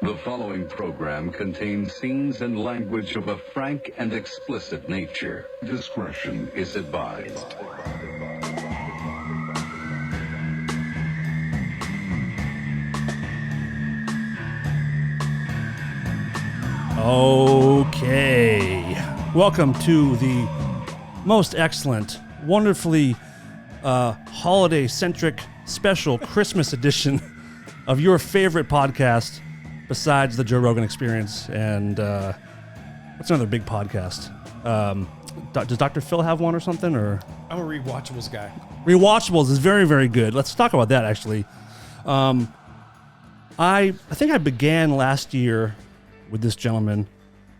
The following program contains scenes and language of a frank and explicit nature. Discretion is advised. Okay. Welcome to the most excellent, wonderfully holiday-centric special Christmas edition of your favorite podcast besides the Joe Rogan Experience and what's another big podcast? Does Dr. Phil have one or something? Or I'm a Rewatchables guy. Rewatchables is very, very good. Let's talk about that, actually. I think I began last year with this gentleman,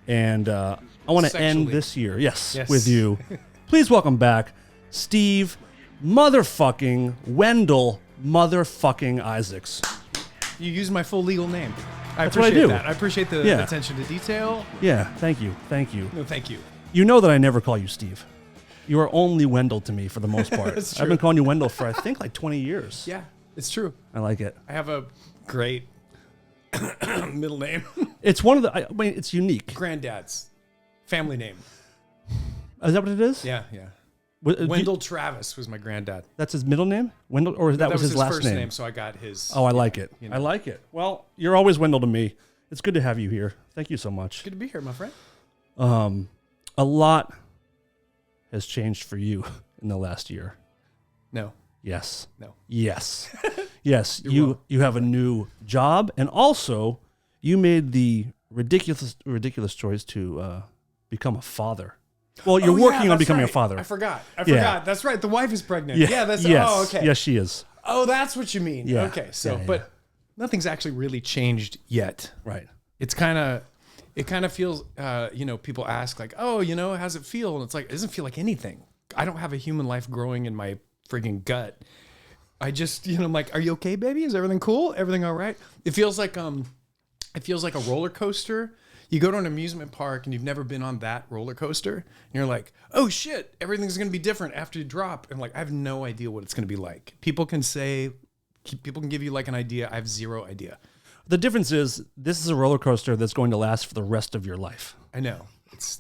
and I want to end this year, yes, with you. Please welcome back Steve motherfucking Wendell motherfucking Isaacs. You use my full legal name. That's what I do. That. I appreciate the attention to detail. Yeah, thank you. Thank you. No, thank you. You know that I never call you Steve. You are only Wendell to me for the most part. That's true. I've been calling you Wendell for, I think, like 20 years. Yeah, it's true. I like it. I have a great middle name. It's one of the, I mean, it's unique. Granddad's family name. Is that what it is? Yeah. Wendell Travis was my granddad. That's his middle name? Wendell, or that was his last first name? So I got his. Oh, I like it. You know. I like it. Well, you're always Wendell to me. It's good to have you here. Thank you so much. Good to be here, my friend. A lot has changed for you in the last year. No. Yes. No. Yes. Yes. You have a new job, and also you made the ridiculous choice to become a father. Well, you're working on becoming a father. I forgot. That's right. The wife is pregnant. Yeah. That's. Yes. Oh, okay. Yes, she is. Oh, that's what you mean. Yeah. Okay. So, Yeah. but nothing's actually really changed yet. Right. It kind of feels, people ask like, oh, how's it feel? And it's like, it doesn't feel like anything. I don't have a human life growing in my friggin' gut. I just, I'm like, are you okay, baby? Is everything cool? Everything all right? It feels like a roller coaster. You go to an amusement park and you've never been on that roller coaster. And you're like, oh shit, everything's going to be different after you drop. And like, I have no idea what it's going to be like. People can give you like an idea. I have zero idea. The difference is this is a roller coaster that's going to last for the rest of your life. I know. It's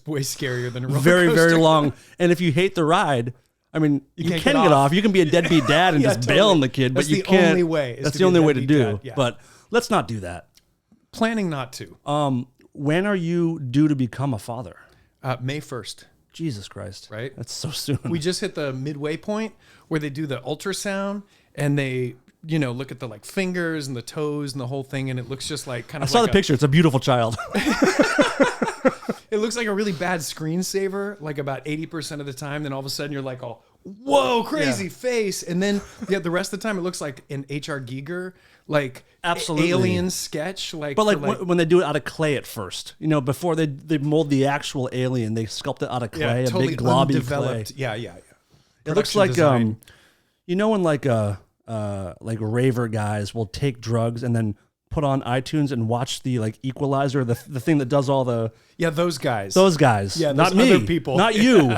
way scarier than a roller very, coaster. very long. And if you hate the ride, I mean, you can get off. You can be a deadbeat dad and just bail on the kid, but you can't. That's the only way. That's the only way to do. Dad, yeah. But let's not do that. Planning not to. When are you due to become a father? May 1st. Jesus Christ. Right? That's so soon. We just hit the midway point where they do the ultrasound and they, look at the like fingers and the toes and the whole thing. And it looks just like kind of I saw the picture. It's a beautiful child. It looks like a really bad screensaver, like about 80% of the time. Then all of a sudden you're like, oh, whoa, crazy face. And then the rest of the time it looks like an H.R. Giger, like absolutely alien sketch. But when they do it out of clay at first, before they mold the actual alien, they sculpt it out of clay, totally a big globby undeveloped. clay. Yeah. It looks like when like raver guys will take drugs and then put on iTunes and watch the like Equalizer, the thing that does all the those guys. Yeah, not me, other people, not you.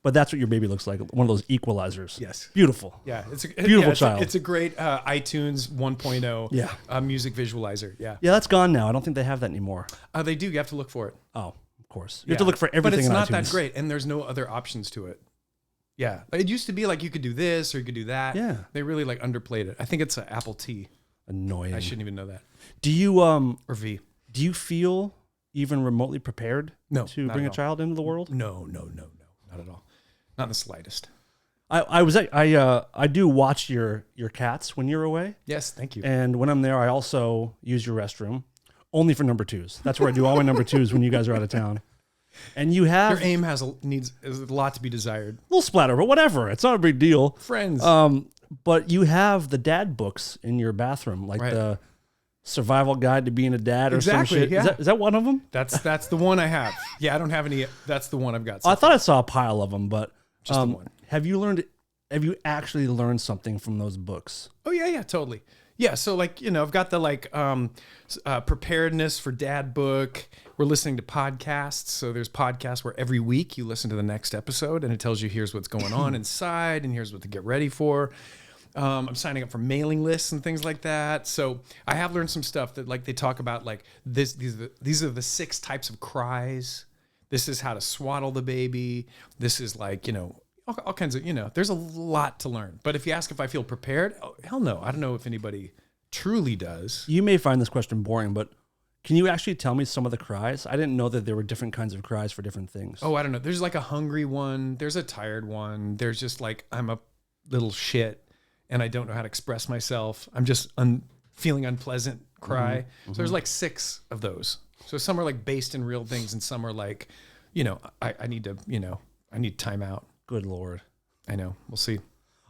But that's what your baby looks like, one of those Equalizers. Yes. Beautiful. Yeah, it's a beautiful child. It's a great iTunes 1.0 music visualizer. Yeah. Yeah, that's gone now. I don't think they have that anymore. They do. You have to look for it. Oh, of course. You have to look for everything in iTunes. But it's not that great, and there's no other options to it. Yeah. It used to be like you could do this or you could do that. Yeah. They really like underplayed it. I think it's an Apple T. Annoying. I shouldn't even know that. Do you or V. Do you feel even remotely prepared to bring a child into the world? No, not at all. Not in the slightest. I do watch your cats when you're away. Yes, thank you. And when I'm there, I also use your restroom, only for number twos. That's where I do all my number twos when you guys are out of town. And you have your aim is a lot to be desired. A little splatter, but whatever. It's not a big deal. Friends. But you have the dad books in your bathroom, like the Survival Guide to Being a Dad or some shit. Yeah. Is that one of them? That's the one I have. Yeah, I don't have any. That's the one I've got. I thought I saw a pile of them, but just the one. Have you actually learned something from those books? Oh yeah, totally. Yeah, so like, I've got the preparedness for dad book. We're listening to podcasts. So there's podcasts where every week you listen to the next episode and it tells you here's what's going on inside and here's what to get ready for. I'm signing up for mailing lists and things like that. So I have learned some stuff that like they talk about like this. These are the 6 types of cries. This is how to swaddle the baby. This is like, all kinds of, there's a lot to learn. But if you ask if I feel prepared, oh, hell no. I don't know if anybody truly does. You may find this question boring, but can you actually tell me some of the cries? I didn't know that there were different kinds of cries for different things. Oh, I don't know. There's like a hungry one. There's a tired one. There's just like, I'm a little shit and I don't know how to express myself. I'm just feeling unpleasant cry. So there's like 6 of those. So some are like based in real things and some are like, I need to, I need time out. Good Lord. I know. We'll see.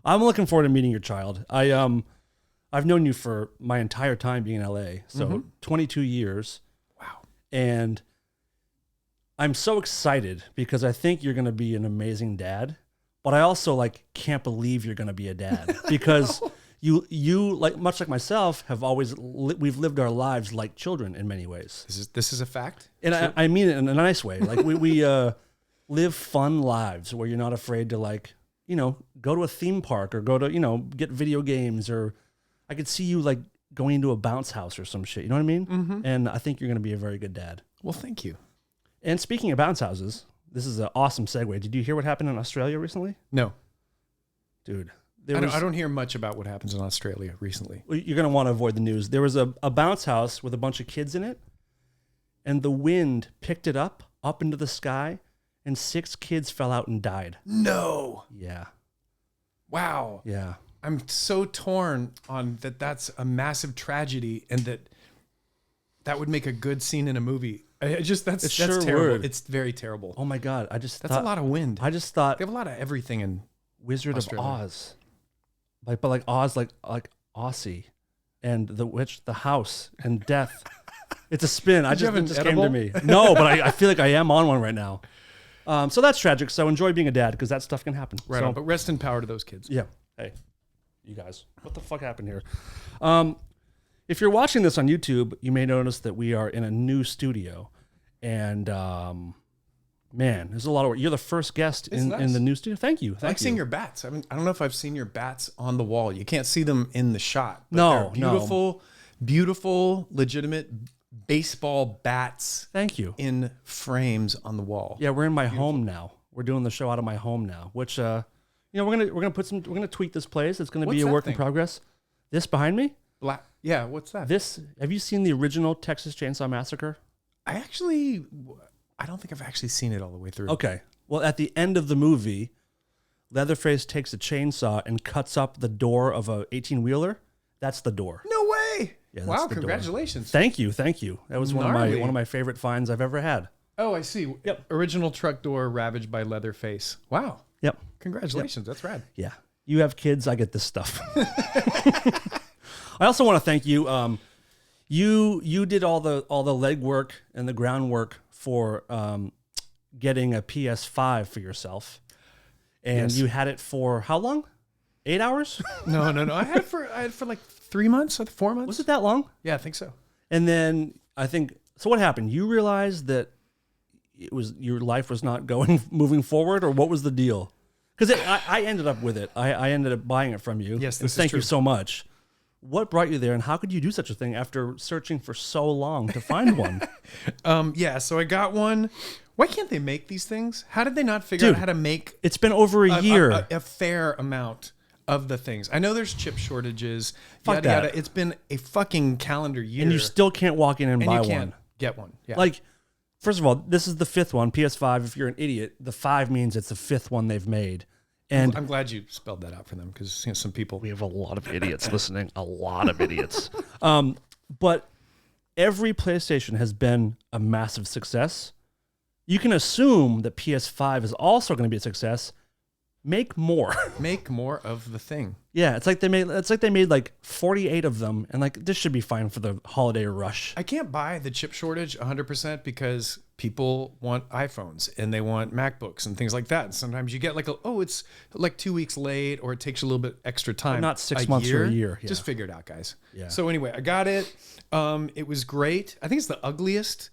I'm looking forward to meeting your child. I've known you for my entire time being in LA. So 22 years. Wow. And I'm so excited because I think you're going to be an amazing dad. But I also like can't believe you're going to be a dad because you like much like myself have always we've lived our lives like children in many ways. This is a fact, and I mean it in a nice way. Like we live fun lives where you're not afraid to like go to a theme park or go to get video games, or I could see you like going into a bounce house or some shit. You know what I mean? And I think you're going to be a very good dad. Well, thank you. And speaking of bounce houses. This is an awesome segue. Did you hear what happened in Australia recently? No. Dude. I don't hear much about what happens in Australia recently. Well, you're going to want to avoid the news. There was a bounce house with a bunch of kids in it, and the wind picked it up into the sky, and 6 kids fell out and died. No. Yeah. Wow. Yeah. I'm so torn on that. That's a massive tragedy, and that would make a good scene in a movie. That's sure terrible. would. It's very terrible. Oh my God. That's a lot of wind. I just thought they have a lot of everything in Wizard Australia. of Oz. But like Oz, like Aussie, and the witch, the house, and death. It's a spin. It just came to me. No, but I feel like I am on one right now. So that's tragic. So enjoy being a dad because that stuff can happen. Right on. But rest in power to those kids. Yeah. Hey, you guys, what the fuck happened here? If you're watching this on YouTube, you may notice that we are in a new studio, and man, there's a lot of work. You're the first guest in the new studio. Thank you. I like seeing your bats. I don't know if I've seen your bats on the wall. You can't see them in the shot. But No, they're beautiful, legitimate baseball bats. Thank you. In frames on the wall. Yeah, we're in my home now. We're doing the show out of my home now, which we're gonna tweak this place. It's gonna be a work in progress. This behind me. Black. Yeah, what's that? Have you seen the original Texas Chainsaw Massacre? I don't think I've actually seen it all the way through. Okay. Well, at the end of the movie, Leatherface takes a chainsaw and cuts up the door of a 18-wheeler. That's the door. No way. Yeah, wow, the congratulations. Door. Thank you. That was one of my favorite finds I've ever had. Oh, I see. Yep. Original truck door ravaged by Leatherface. Wow. Yep. Congratulations. Yep. That's rad. Yeah. You have kids, I get this stuff. I also want to thank you. You did all the legwork and the groundwork for getting a PS5 for yourself, and you had it for how long? 8 hours? No. I had it for like 3 months or 4 months. Was it that long? Yeah, I think so. And then I think so. What happened? You realized that your life was not moving forward, or what was the deal? Because I ended up with it. I ended up buying it from you. Yes, thank you so much. What brought you there, and how could you do such a thing after searching for so long to find one? So I got one. Why can't they make these things? How did they not figure out how to make? It's been over a year. A fair amount of the things. I know there's chip shortages. Fuck that. Yada. It's been a fucking calendar year, and you still can't walk in and buy you one. Can't get one. Yeah. Like, first of all, this is the 5th one, PS5. If you're an idiot, the 5 means it's the 5th one they've made. And I'm glad you spelled that out for them because some people. We have a lot of idiots listening. A lot of idiots. But every PlayStation has been a massive success. You can assume that PS5 is also going to be a success. Make more. Make more of the thing. Yeah, it's like they made like 48 of them, and like this should be fine for the holiday rush. I can't buy the chip shortage 100% because people want iPhones and they want MacBooks and things like that. And sometimes you get like it's like 2 weeks late, or it takes you a little bit extra time. Not 6 months or a year. Yeah. Just figure it out, guys. Yeah. So anyway, I got it. It was great. I think it's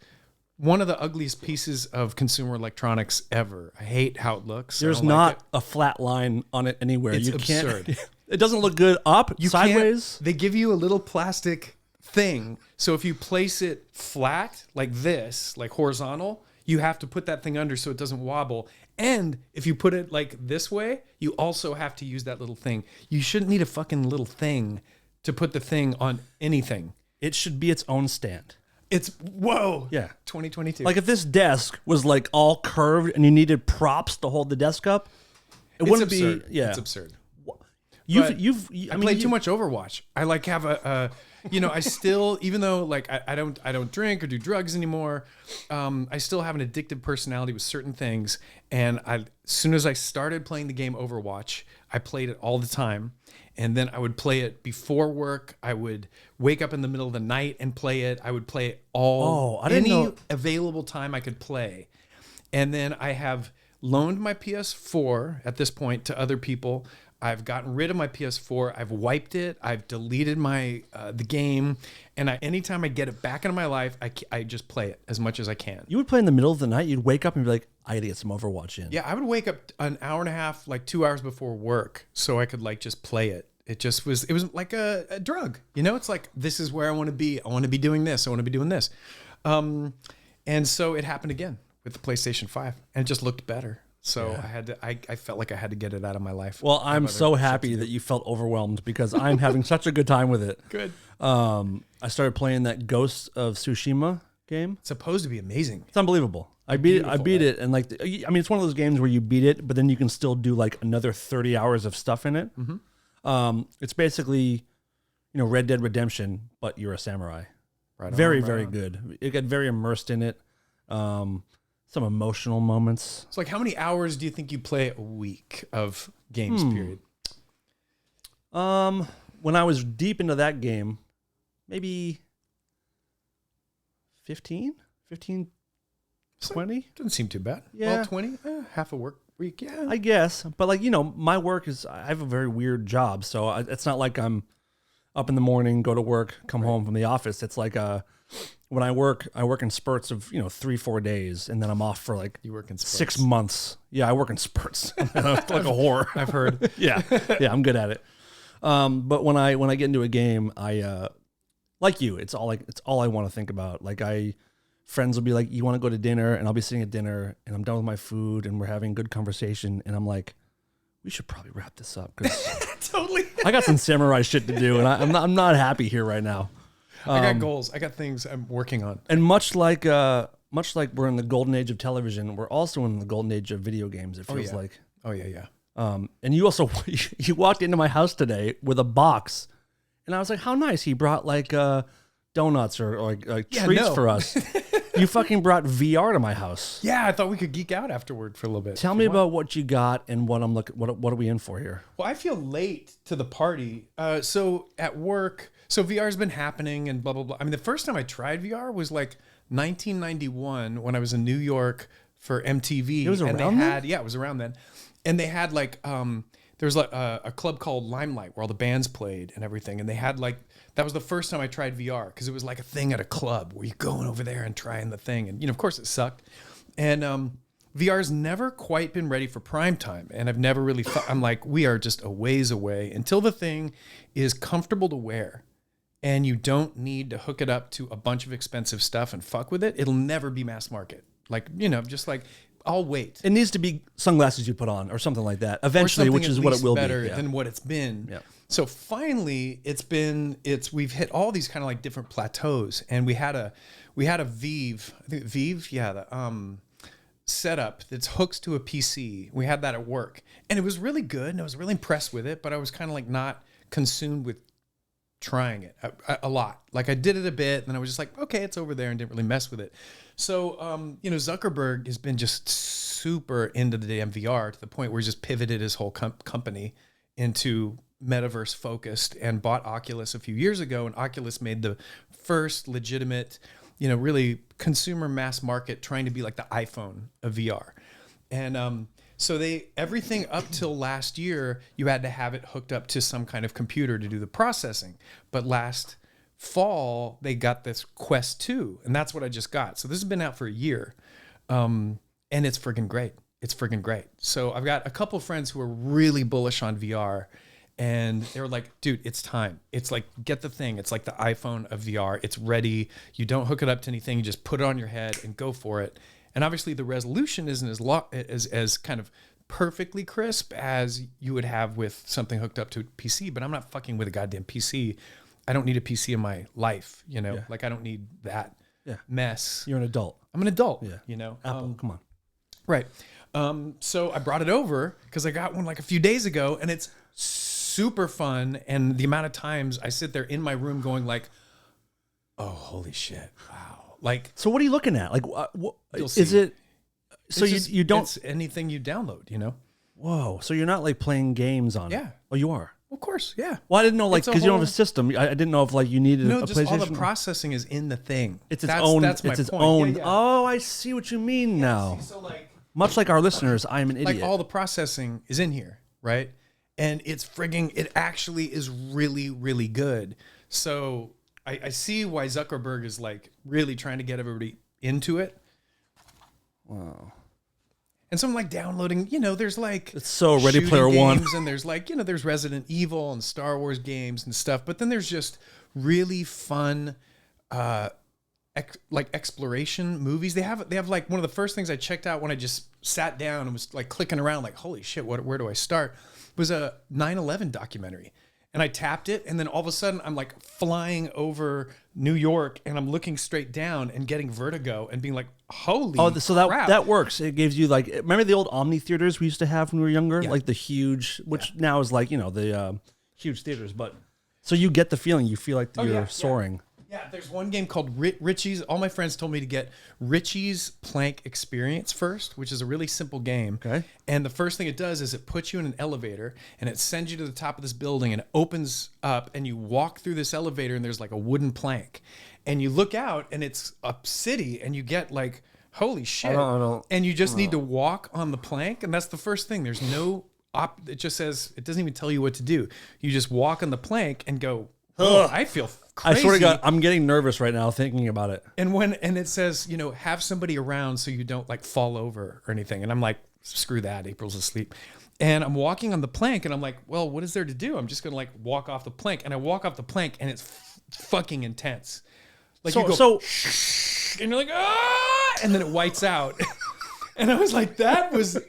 one of the ugliest pieces of consumer electronics ever. I hate how it looks. There's not a flat line on it anywhere. It's absurd. It doesn't look good up, sideways. They give you a little plastic thing. So if you place it flat like this, like horizontal, you have to put that thing under so it doesn't wobble. And if you put it like this way, you also have to use that little thing. You shouldn't need a fucking little thing to put the thing on anything. It should be its own stand. Whoa. Yeah. 2022. Like if this desk was like all curved and you needed props to hold the desk up, it wouldn't absurd. be. Yeah. It's absurd. I played too much Overwatch. I like have I still, even though like I don't drink or do drugs anymore, I still have an addictive personality with certain things. And as soon as I started playing the game Overwatch, I played it all the time. And then I would play it before work. I would wake up in the middle of the night and play it. I would play it any available time I could play. And then I have loaned my PS4 at this point to other people. I've gotten rid of my PS4. I've wiped it. I've deleted the game. And anytime I get it back into my life, I just play it as much as I can. You would play in the middle of the night. You'd wake up and be like, I gotta get some Overwatch in. Yeah, I would wake up an hour and a half, like 2 hours before work, so I could like just play it. It was like a drug. You know, it's like, this is where I want to be. I want to be doing this. I want to be doing this. And so it happened again with the PlayStation 5, and it just looked better. So yeah. I felt like I had to get it out of my life. Well, I'm so happy that you felt overwhelmed because I'm having such a good time with it. Good. I started playing that Ghost of Tsushima game. It's supposed to be amazing. It's unbelievable. I beat it, and like, I mean, it's one of those games where you beat it, but then you can still do like another 30 hours of stuff in it. Mm-hmm. It's basically, Red Dead Redemption, but you're a samurai. Very good. It got very immersed in it. Some emotional moments. So like, how many hours do you think you play a week of games period? When I was deep into that game, maybe 15, 20. Doesn't seem too bad. Yeah. Well, 20, half a work week. Yeah, I guess. But like, my work I have a very weird job. So it's not like I'm up in the morning, go to work, come home from the office. It's like when I work in spurts of 3-4 days, and then I'm off for like, you work in spurts. 6 months. Yeah, I work in spurts. Like a whore. I've heard. Yeah, I'm good at it. But when I get into a game, I like you. It's all I want to think about. Like friends will be like, "You want to go to dinner?" And I'll be sitting at dinner, and I'm done with my food, and we're having good conversation, and I'm like, we should probably wrap this up because totally. I got some samurai shit to do, and I'm not happy here right now. I got goals. I got things I'm working on. And much like we're in the golden age of television, we're also in the golden age of video games. It feels like. Oh yeah. And you also you walked into my house today with a box, and I was like, how nice. He brought like donuts or like treats for us. You fucking brought VR to my house. Yeah, I thought we could geek out afterward for a little bit. Tell me about what you got and what I'm looking. What are we in for here? Well, I feel late to the party. So at work, VR's been happening and blah blah blah. I mean, the first time I tried VR was like 1991 when I was in New York for MTV. It was around then? Yeah, it was around then. And they had like there was like a club called Limelight where all the bands played and everything. And they had like, that was the first time I tried VR because it was like a thing at a club where you're going over there and trying the thing. And, of course it sucked. And VR's never quite been ready for prime time. And I've never really I'm like, we are just a ways away until the thing is comfortable to wear. And you don't need to hook it up to a bunch of expensive stuff and fuck with it. It'll never be mass market. Like, just like, I'll wait. It needs to be sunglasses you put on or something like that eventually, which is what it will be. Better than what it's been. Yeah. So finally we've hit all these kind of like different plateaus, and we had a Vive, I think Vive, the setup that's hooked to a PC. We had that at work, and it was really good, and I was really impressed with it, but I was kind of like not consumed with trying it a lot. Like I did it a bit, and I was just like, okay, it's over there, and didn't really mess with it. So, Zuckerberg has been just super into the damn VR to the point where he just pivoted his whole company into metaverse focused and bought Oculus a few years ago. And Oculus made the first legitimate, really consumer mass market trying to be like the iPhone of VR. And so everything up till last year, you had to have it hooked up to some kind of computer to do the processing. But last fall, they got this Quest 2, and that's what I just got. So this has been out for a year, and it's friggin' great. It's friggin' great. So I've got a couple of friends who are really bullish on VR, And they were like, dude, it's time. It's like, get the thing. It's like the iPhone of VR. It's ready. You don't hook it up to anything. You just put it on your head and go for it. And obviously the resolution isn't as kind of perfectly crisp as you would have with something hooked up to a PC, but I'm not fucking with a goddamn PC. I don't need a PC in my life, you know? Like I don't need that mess. You're an adult. I'm an adult, Yeah. you know? Apple, come on. Right. So I brought it over because I got one like a few days ago, and it's super fun. And the amount of times I sit there in my room going like, oh, holy shit. Wow. Like, so what are you looking at? Like, what is it? So you don't, it's anything you download, you know? Whoa. So you're not like playing games on it. Yeah. Oh, you are? Of course. Yeah. Well, I didn't know, like, because you don't have a system. I didn't know if like you needed a just PlayStation. all the processing is in the thing. It's its own. That's my it's its point. own. Yeah, yeah. Oh, I see what you mean now. So like, Much like our listeners, I am an idiot. like all the processing is in here, right? And it's frigging, it actually is really, really good. So I see why Zuckerberg is like really trying to get everybody into it. Wow. And so I'm like downloading, you know, there's like It's so Ready shooting Player One. games, and there's like, you know, there's Resident Evil and Star Wars games and stuff. But then there's just really fun, like exploration movies. They have like one of the first things I checked out when I just sat down and was like clicking around, like, holy shit, where do I start? Was a 9/11 documentary. And I tapped it, and then all of a sudden I'm like flying over New York, and I'm looking straight down and getting vertigo and being like, holy so crap. that works. It gives you like, remember the old Omni theaters we used to have when we were younger? Yeah. Like the huge, which now is like, you know, the huge theaters. But so you get the feeling, you feel like you're soaring. Yeah, there's one game called Richie's. All my friends told me to get Richie's Plank Experience first, which is a really simple game. Okay. And the first thing it does is it puts you in an elevator, and it sends you to the top of this building, and it opens up, and you walk through this elevator, and there's like a wooden plank. And you look out, and it's a city, and you get like, holy shit. And you just need to walk on the plank, and that's the first thing. There's no it just says, it doesn't even tell you what to do. You just walk on the plank and go, oh, I feel crazy. I swear to God, I'm getting nervous right now thinking about it. And it says, you know, have somebody around so you don't like fall over or anything. And I'm like, screw that, April's asleep. And I'm walking on the plank, and I'm like, well, what is there to do? I'm just gonna like walk off the plank. And I walk off the plank, and it's fucking intense. Like you go, and you're like, ah, and then it whites out. And I was like, that was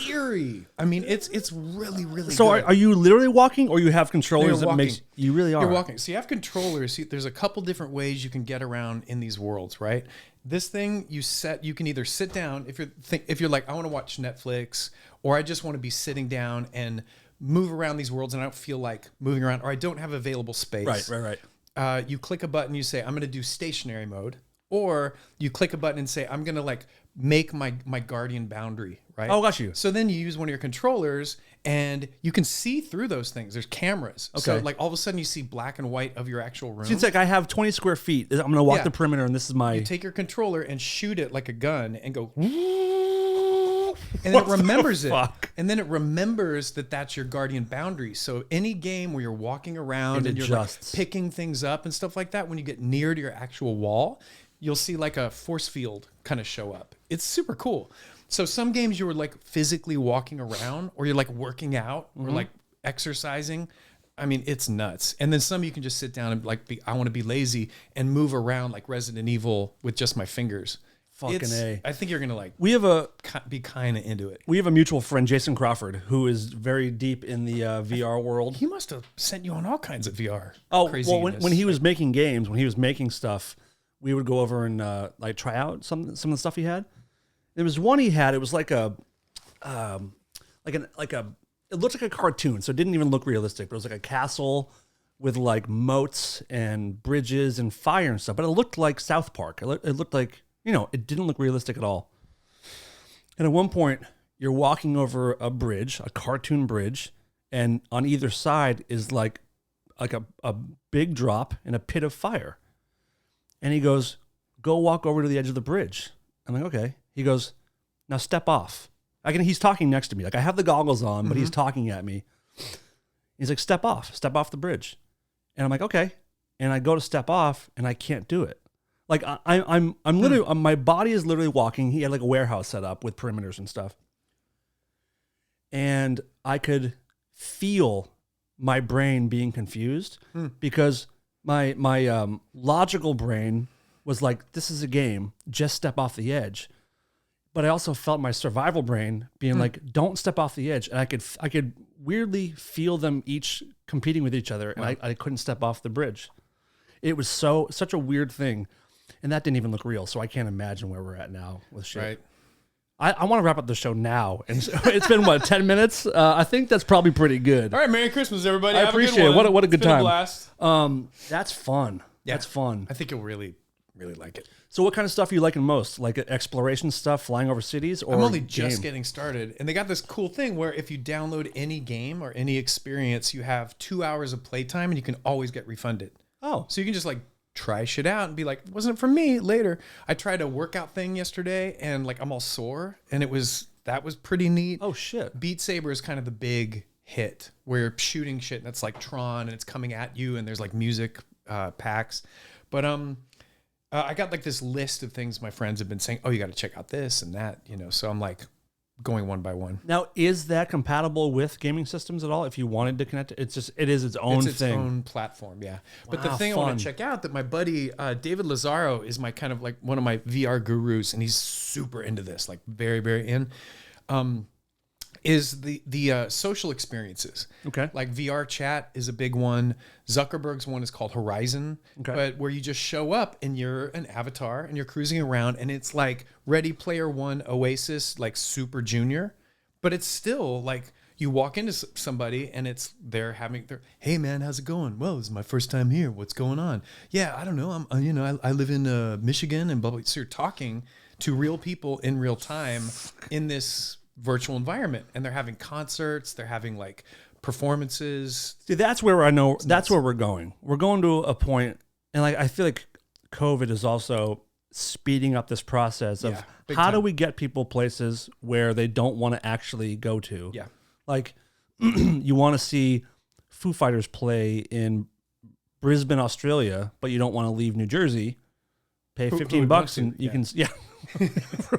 eerie. I mean, it's really, really So good. are you literally walking, or you have controllers that makes you really are? You're walking. So you have controllers. There's a couple different ways you can get around in these worlds, right? This thing you can either sit down if you're like, I want to watch Netflix, or I just want to be sitting down and move around these worlds, and I don't feel like moving around, or I don't have available space. Right. You click a button, you say, I'm going to do stationary mode. Or you click a button and say, I'm going to like make my guardian boundary, right? Oh, got you. So then you use one of your controllers, and you can see through those things. There's cameras. Okay. So like all of a sudden you see black and white of your actual room. So it's like I have 20 square feet. I'm going to walk the perimeter, and this is my... You take your controller and shoot it like a gun and go... And then it remembers it. And then it remembers that that's your guardian boundary. So any game where you're walking around and you're like picking things up and stuff like that, when you get near to your actual wall, you'll see like a force field kind of show up. It's super cool. So some games you were like physically walking around, or you're like working out, or like exercising. I mean, it's nuts. And then some you can just sit down and like I want to be lazy and move around like Resident Evil with just my fingers. Fucking A. I think you're going to like be kind of into it. We have a mutual friend, Jason Crawford, who is very deep in the VR world. He must have sent you on all kinds of VR. Oh, well, when he was making games, when he was making stuff, we would go over and like try out some of the stuff he had. There was one he had. It was like it looked like a cartoon, so it didn't even look realistic. But it was like a castle with like moats and bridges and fire and stuff. But it looked like South Park. It looked like, you know, it didn't look realistic at all. And at one point, you're walking over a bridge, a cartoon bridge, and on either side is like a big drop and a pit of fire. And he goes, go walk over to the edge of the bridge. I'm like, okay. He goes, now step off. He's talking next to me. Like I have the goggles on, but he's talking at me. He's like, step off the bridge. And I'm like, okay. And I go to step off, and I can't do it. Like I'm literally, my body is literally walking. He had like a warehouse set up with perimeters and stuff. And I could feel my brain being confused because my logical brain was like, this is a game, just step off the edge. But I also felt my survival brain being like, don't step off the edge. And I could weirdly feel them each competing with each other, and I couldn't step off the bridge. It was such a weird thing, and that didn't even look real. So I can't imagine where we're at now with shit. Right. I want to wrap up the show now, and it's been 10 minutes. I think that's probably pretty good. All right, Merry Christmas, everybody. I appreciate it. What a good time. A blast. That's fun. Yeah. That's fun. I think you'll really like it. So, what kind of stuff are you liking most? Like exploration stuff, flying over cities, or I'm only just getting started, and they got this cool thing where if you download any game or any experience, you have 2 hours of playtime, and you can always get refunded. Oh, so you can just like try shit out and be like, wasn't it for me later. I tried a workout thing yesterday and like I'm all sore, and that was pretty neat. Oh shit. Beat Saber is kind of the big hit where you're shooting shit and it's like Tron and it's coming at you and there's like music packs. But I got like this list of things my friends have been saying, oh, you got to check out this and that, so I'm like going one by one. Now, is that compatible with gaming systems at all? If you wanted to connect it, it is its own thing. It's its own platform, yeah. Wow, but the thing I want to check out that my buddy David Lazaro is my kind of like one of my VR gurus, and he's super into this, like very, very in. Is the social experiences. Okay. Like VR chat is a big one. Zuckerberg's one is called Horizon, but where you just show up and you're an avatar and you're cruising around, and it's like Ready Player One Oasis, like super junior, but it's still like you walk into somebody and they're having their, hey man, how's it going? Well, this is my first time here. What's going on? Yeah, I don't know. I live in Michigan and blah, blah. So you're talking to real people in real time in this virtual environment, and they're having concerts, they're having like performances. See, that's where I know that's where we're going. We're going to a point, and like I feel like COVID is also speeding up this process of how do we get people places where they don't want to actually go to? Yeah. Like you want to see Foo Fighters play in Brisbane, Australia, but you don't want to leave New Jersey. Pay $15 and you can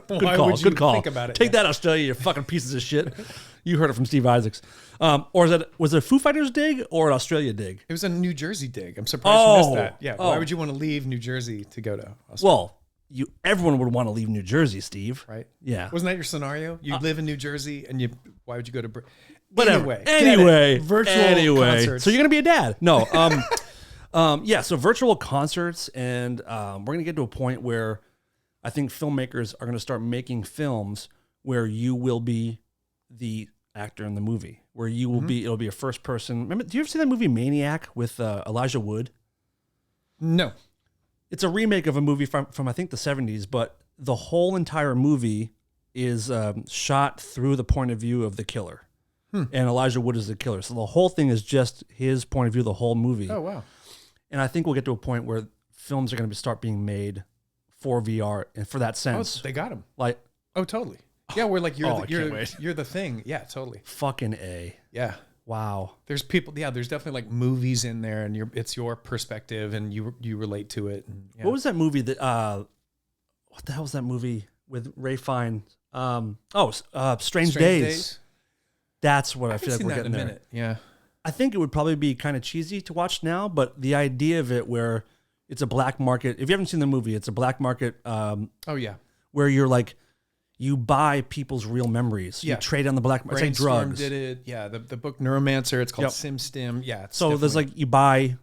Good call. Think about it, Take that, Australia, you fucking pieces of shit. You heard it from Steve Isaacs. Or was it a Foo Fighters dig or an Australia dig? It was a New Jersey dig. I'm surprised you missed that. Yeah. Why would you want to leave New Jersey to go to Australia? Well, everyone would want to leave New Jersey, Steve. Right? Yeah. Wasn't that your scenario? You live in New Jersey and why would you go to whatever. Anyway. Virtual concerts. So you're gonna be a dad. No. So virtual concerts, and we're going to get to a point where I think filmmakers are going to start making films where you will be the actor in the movie, where you will be, it'll be a first person. Remember, do you ever see that movie Maniac with Elijah Wood? No. It's a remake of a movie from I think the 70s, but the whole entire movie is shot through the point of view of the killer. And Elijah Wood is the killer. So the whole thing is just his point of view, the whole movie. Oh, wow. And I think we'll get to a point where films are going to start being made for VR and for that sense. Oh, they got him. Like, oh, totally. Yeah, we're like you're wait. you're the thing. Yeah, totally. Fucking A. Yeah. Wow. There's people. Yeah, there's definitely like movies in there, and it's your perspective, and you relate to it. And, What was that movie that? What the hell was that movie with Ray Fiennes? Strange Days. That's what I feel like we're getting there. Minute. Yeah. I think it would probably be kind of cheesy to watch now, but the idea of it where it's a black market. If you haven't seen the movie, it's a black market. Where you're like, you buy people's real memories. Yeah. You trade on the black market. It's like drugs. Did it. Yeah. The book Neuromancer. It's called SimStim. Yeah. So there's like you buy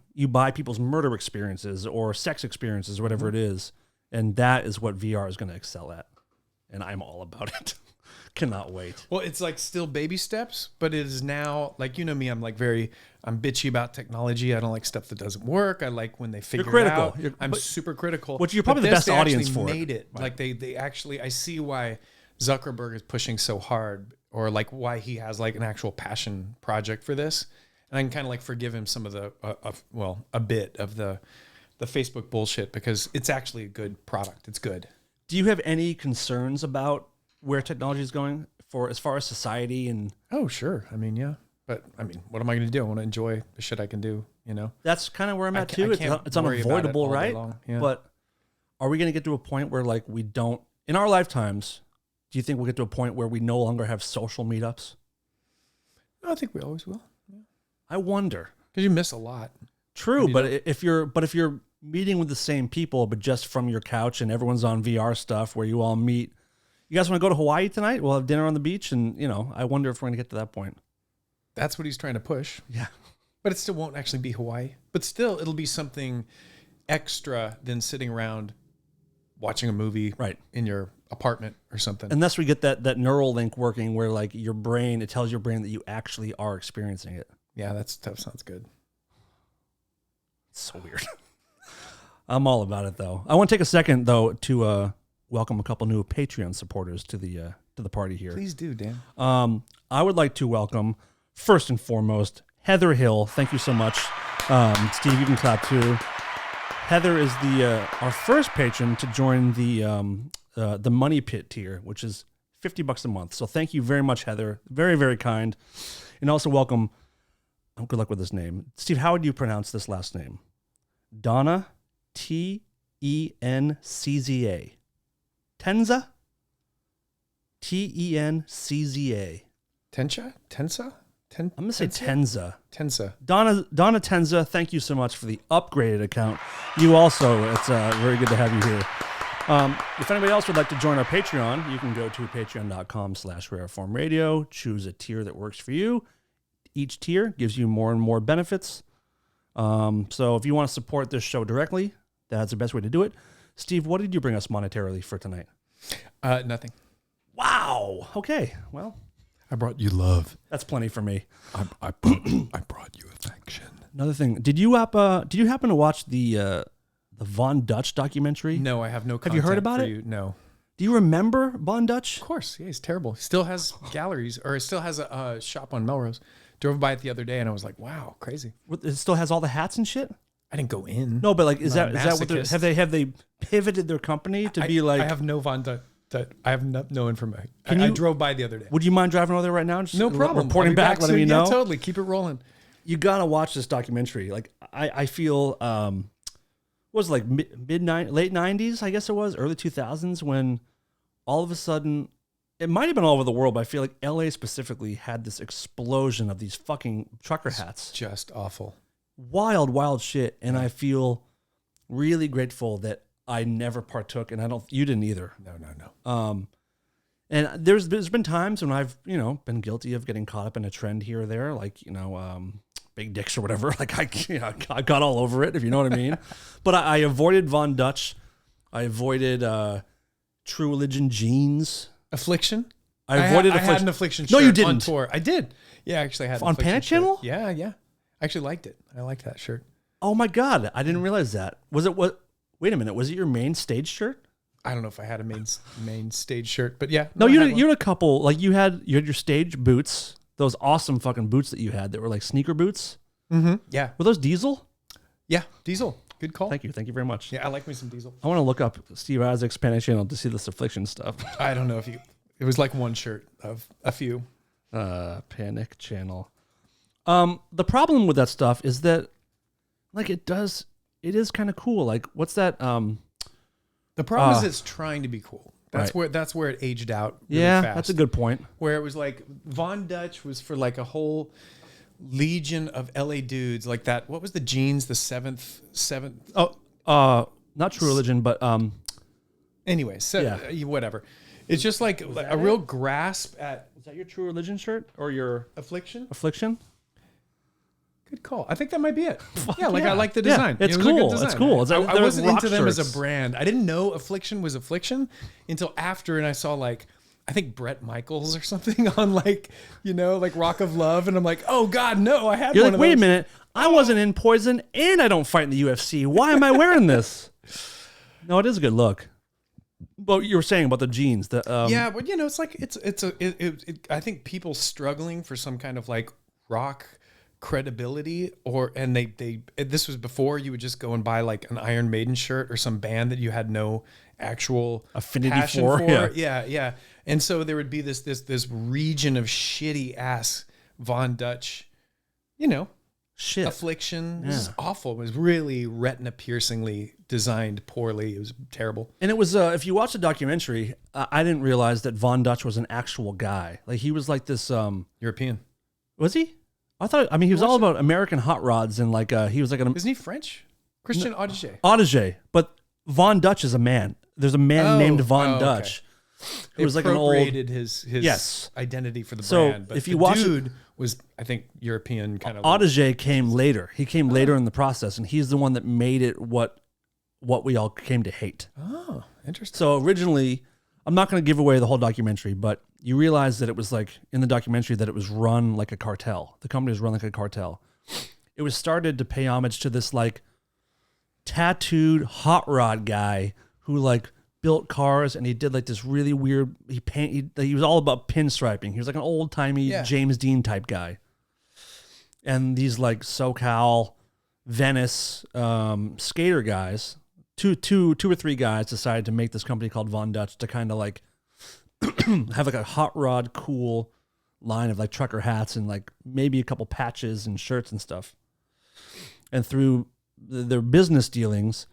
people's murder experiences or sex experiences, whatever it is, and that is what VR is going to excel at, and I'm all about it. Cannot wait. Well, it's like still baby steps, but it is now like, me, I'm bitchy about technology. I don't like stuff that doesn't work. I like when they figure it out. I'm super critical. Which you're probably the best audience for. Made it. Right. Like they actually, I see why Zuckerberg is pushing so hard, or like why he has like an actual passion project for this. And I can kind of like forgive him some of the, a bit of the Facebook bullshit, because it's actually a good product. It's good. Do you have any concerns about where technology is going for as far as society? And oh, sure. I mean, yeah. But I mean, what am I going to do? I want to enjoy the shit I can do, That's kind of where I'm at too. It's unavoidable, right? Yeah. But are we going to get to a point where like we don't, in our lifetimes, do you think we'll get to a point where we no longer have social meetups? I think we always will. Yeah. I wonder. Because you miss a lot. True, but if you're meeting with the same people, but just from your couch and everyone's on VR stuff where you all meet, you guys want to go to Hawaii tonight? We'll have dinner on the beach, and I wonder if we're gonna get to that point. That's what he's trying to push. Yeah, but it still won't actually be Hawaii. But still, it'll be something extra than sitting around watching a movie in your apartment or something. Unless we get that neural link working where like it tells your brain that you actually are experiencing it. Yeah, that sounds good. It's so weird. I'm all about it though. I want to take a second though to welcome a couple new Patreon supporters to the party here. Please do, Dan. I would like to welcome first and foremost Heather Hill. Thank you so much. Steve, you can clap too. Heather is our first patron to join the Money Pit tier, which is $50 a month. So thank you very much, Heather. Very, very kind. And also welcome, good luck with this name. Steve, how would you pronounce this last name? Donna, Tencza. Tenza? Tencza. Tensa? I'm going to say Tenza. Tensa. Donna Tenza, thank you so much for the upgraded account. You also, it's very good to have you here. If anybody else would like to join our Patreon, you can go to patreon.com/rareformradio, choose a tier that works for you. Each tier gives you more and more benefits. So if you want to support this show directly, that's the best way to do it. Steve, what did you bring us monetarily for tonight? Nothing. Wow. Okay. Well, I brought you love. That's plenty for me. I brought you affection. Another thing, did you happen to watch the Von Dutch documentary? No, I have no content. Have you heard about it? No. Do you remember Von Dutch? Of course. Yeah, he's terrible. He still has galleries, or he still has a shop on Melrose. Drove by it the other day, and I was like, wow, crazy. It still has all the hats and shit? I didn't go in. No, but like, is that what have they pivoted their company to be like? I have no Von Dutch. I have no information. I drove by the other day. Would you mind driving over there right now? Just no problem. Reporting back, letting me know. Yeah, totally. Keep it rolling. You gotta watch this documentary. Like, I feel, what was it, like late '90s? I guess it was early 2000s when all of a sudden, it might have been all over the world, but I feel like LA specifically had this explosion of these fucking trucker hats. Just awful. Wild shit. And I feel really grateful that I never partook, and you didn't either. No. And there's been times when I've, been guilty of getting caught up in a trend here or there, like, big dicks or whatever. Like I got all over it, if you know what I mean. But I avoided Von Dutch. I avoided True Religion jeans. Affliction? I avoided Affliction. I had an Affliction shirt. No, you didn't. On tour. I did. Yeah, actually I had an on Panic Channel? Yeah. I actually liked it. I liked that shirt. Oh my God. I didn't realize that. Was it what? Wait a minute. Was it your main stage shirt? I don't know if I had a main stage shirt, but yeah. No, you had a couple. Like you had your stage boots, those awesome fucking boots that you had that were like sneaker boots. Mm-hmm. Yeah. Were those Diesel? Yeah, Diesel. Good call. Thank you very much. Yeah, I like me some Diesel. I want to look up Steve Isaac's Panic Channel to see this Affliction stuff. I don't know it was like one shirt of a few. Panic Channel. The problem with that stuff is that, like, it is kind of cool. Like, what's that? The problem is it's trying to be cool. That's where it aged out really fast. That's a good point. Where it was like Von Dutch was for like a whole legion of LA dudes like that. What was the jeans? The seventh. Oh, not True Religion, but anyway, whatever. It's just like a real grasp at. Is that your True Religion shirt or your Affliction? Good call. I think that might be it. Yeah, I like the design. It's cool. It's cool. I wasn't into them as a brand. I didn't know Affliction was Affliction until after, and I saw I think Bret Michaels or something on like Rock of Love, and I'm like, oh God, no, I had You're one like, of wait those. a minute, I wasn't in Poison, and I don't fight in the UFC. Why am I wearing this? No, it is a good look. But you were saying about the jeans, but it's like I think people struggling for some kind of like rock credibility, and they this was before you would just go and buy like an Iron Maiden shirt or some band that you had no actual affinity for. Yeah. And so there would be this region of shitty ass Von Dutch, shit Affliction. This is awful. It was really retina piercingly designed poorly. It was terrible. And it was if you watch the documentary, I didn't realize that Von Dutch was an actual guy. Like he was like this European. Was he? I mean, he was all about American hot rods and like he was like an. Isn't he French? Christian Audigier. Audigier, but Von Dutch is a man. There's a man named Von Dutch who was like an old. Appropriated his identity for the brand. But if you watch dude was, I think, European kind of. Audigier came later. He came later in the process, and he's the one that made it what we all came to hate. Oh, interesting. So originally, I'm not going to give away the whole documentary, but you realize that it was like in the documentary that it was run like a cartel. The company was run like a cartel. It was started to pay homage to this like tattooed hot rod guy who like built cars, and he did like this really weird. He was all about pinstriping. He was like an old timey James Dean type guy. And these like SoCal, Venice skater guys, two or three guys decided to make this company called Von Dutch to kind of like have like a hot rod cool line of like trucker hats and like maybe a couple patches and shirts and stuff. And through their business dealings,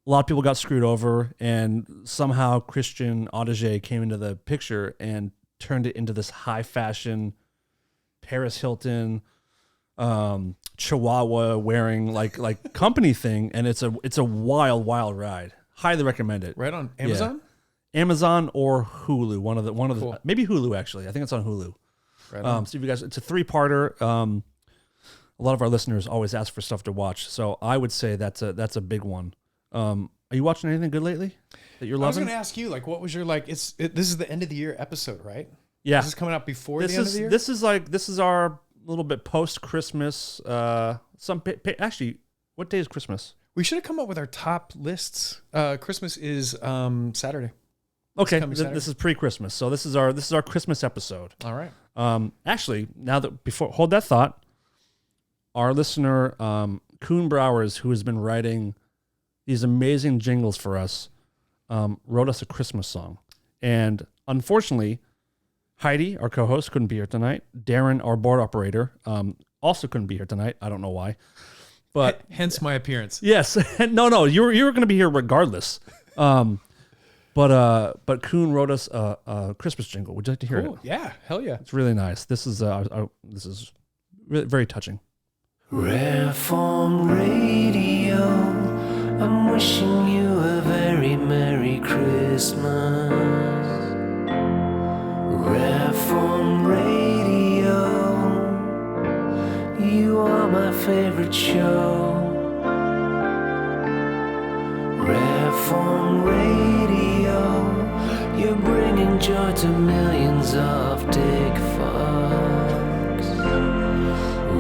a lot of people got screwed over, and somehow Christian Audigier came into the picture and turned it into this high fashion Paris Hilton Chihuahua wearing like company thing, and it's a wild ride. Highly recommend it. Right on Amazon? Yeah. Amazon or Hulu, one of Cool. the maybe Hulu actually. I think it's on Hulu. Right on. So if you guys, it's a 3-parter. A lot of our listeners always ask for stuff to watch, so I would say that's a big one. Are you watching anything good lately that you're loving? I was going to ask you, like, what was your like? This is the end of the year episode, right? Yeah, this is coming out before the end of the year. This is our little bit post Christmas. Actually, what day is Christmas? We should have come up with our top lists. Christmas is Saturday. Okay, this is pre-Christmas, so this is our Christmas episode. All right. Actually, hold that thought. Our listener, Kuhn Browers, who has been writing these amazing jingles for us, wrote us a Christmas song. And unfortunately, Heidi, our co-host, couldn't be here tonight. Darren, our board operator, also couldn't be here tonight. I don't know why. But hence my appearance. Yes. No, you were going to be here regardless. But Kuhn wrote us a Christmas jingle. Would you like to hear it? Yeah, hell yeah. It's really nice. This is really, very touching. Rare Form Radio, I'm wishing you a very Merry Christmas. Rare Form Radio, you are my favorite show. Rare Form Radio, you're bringing joy to millions of dick fucks.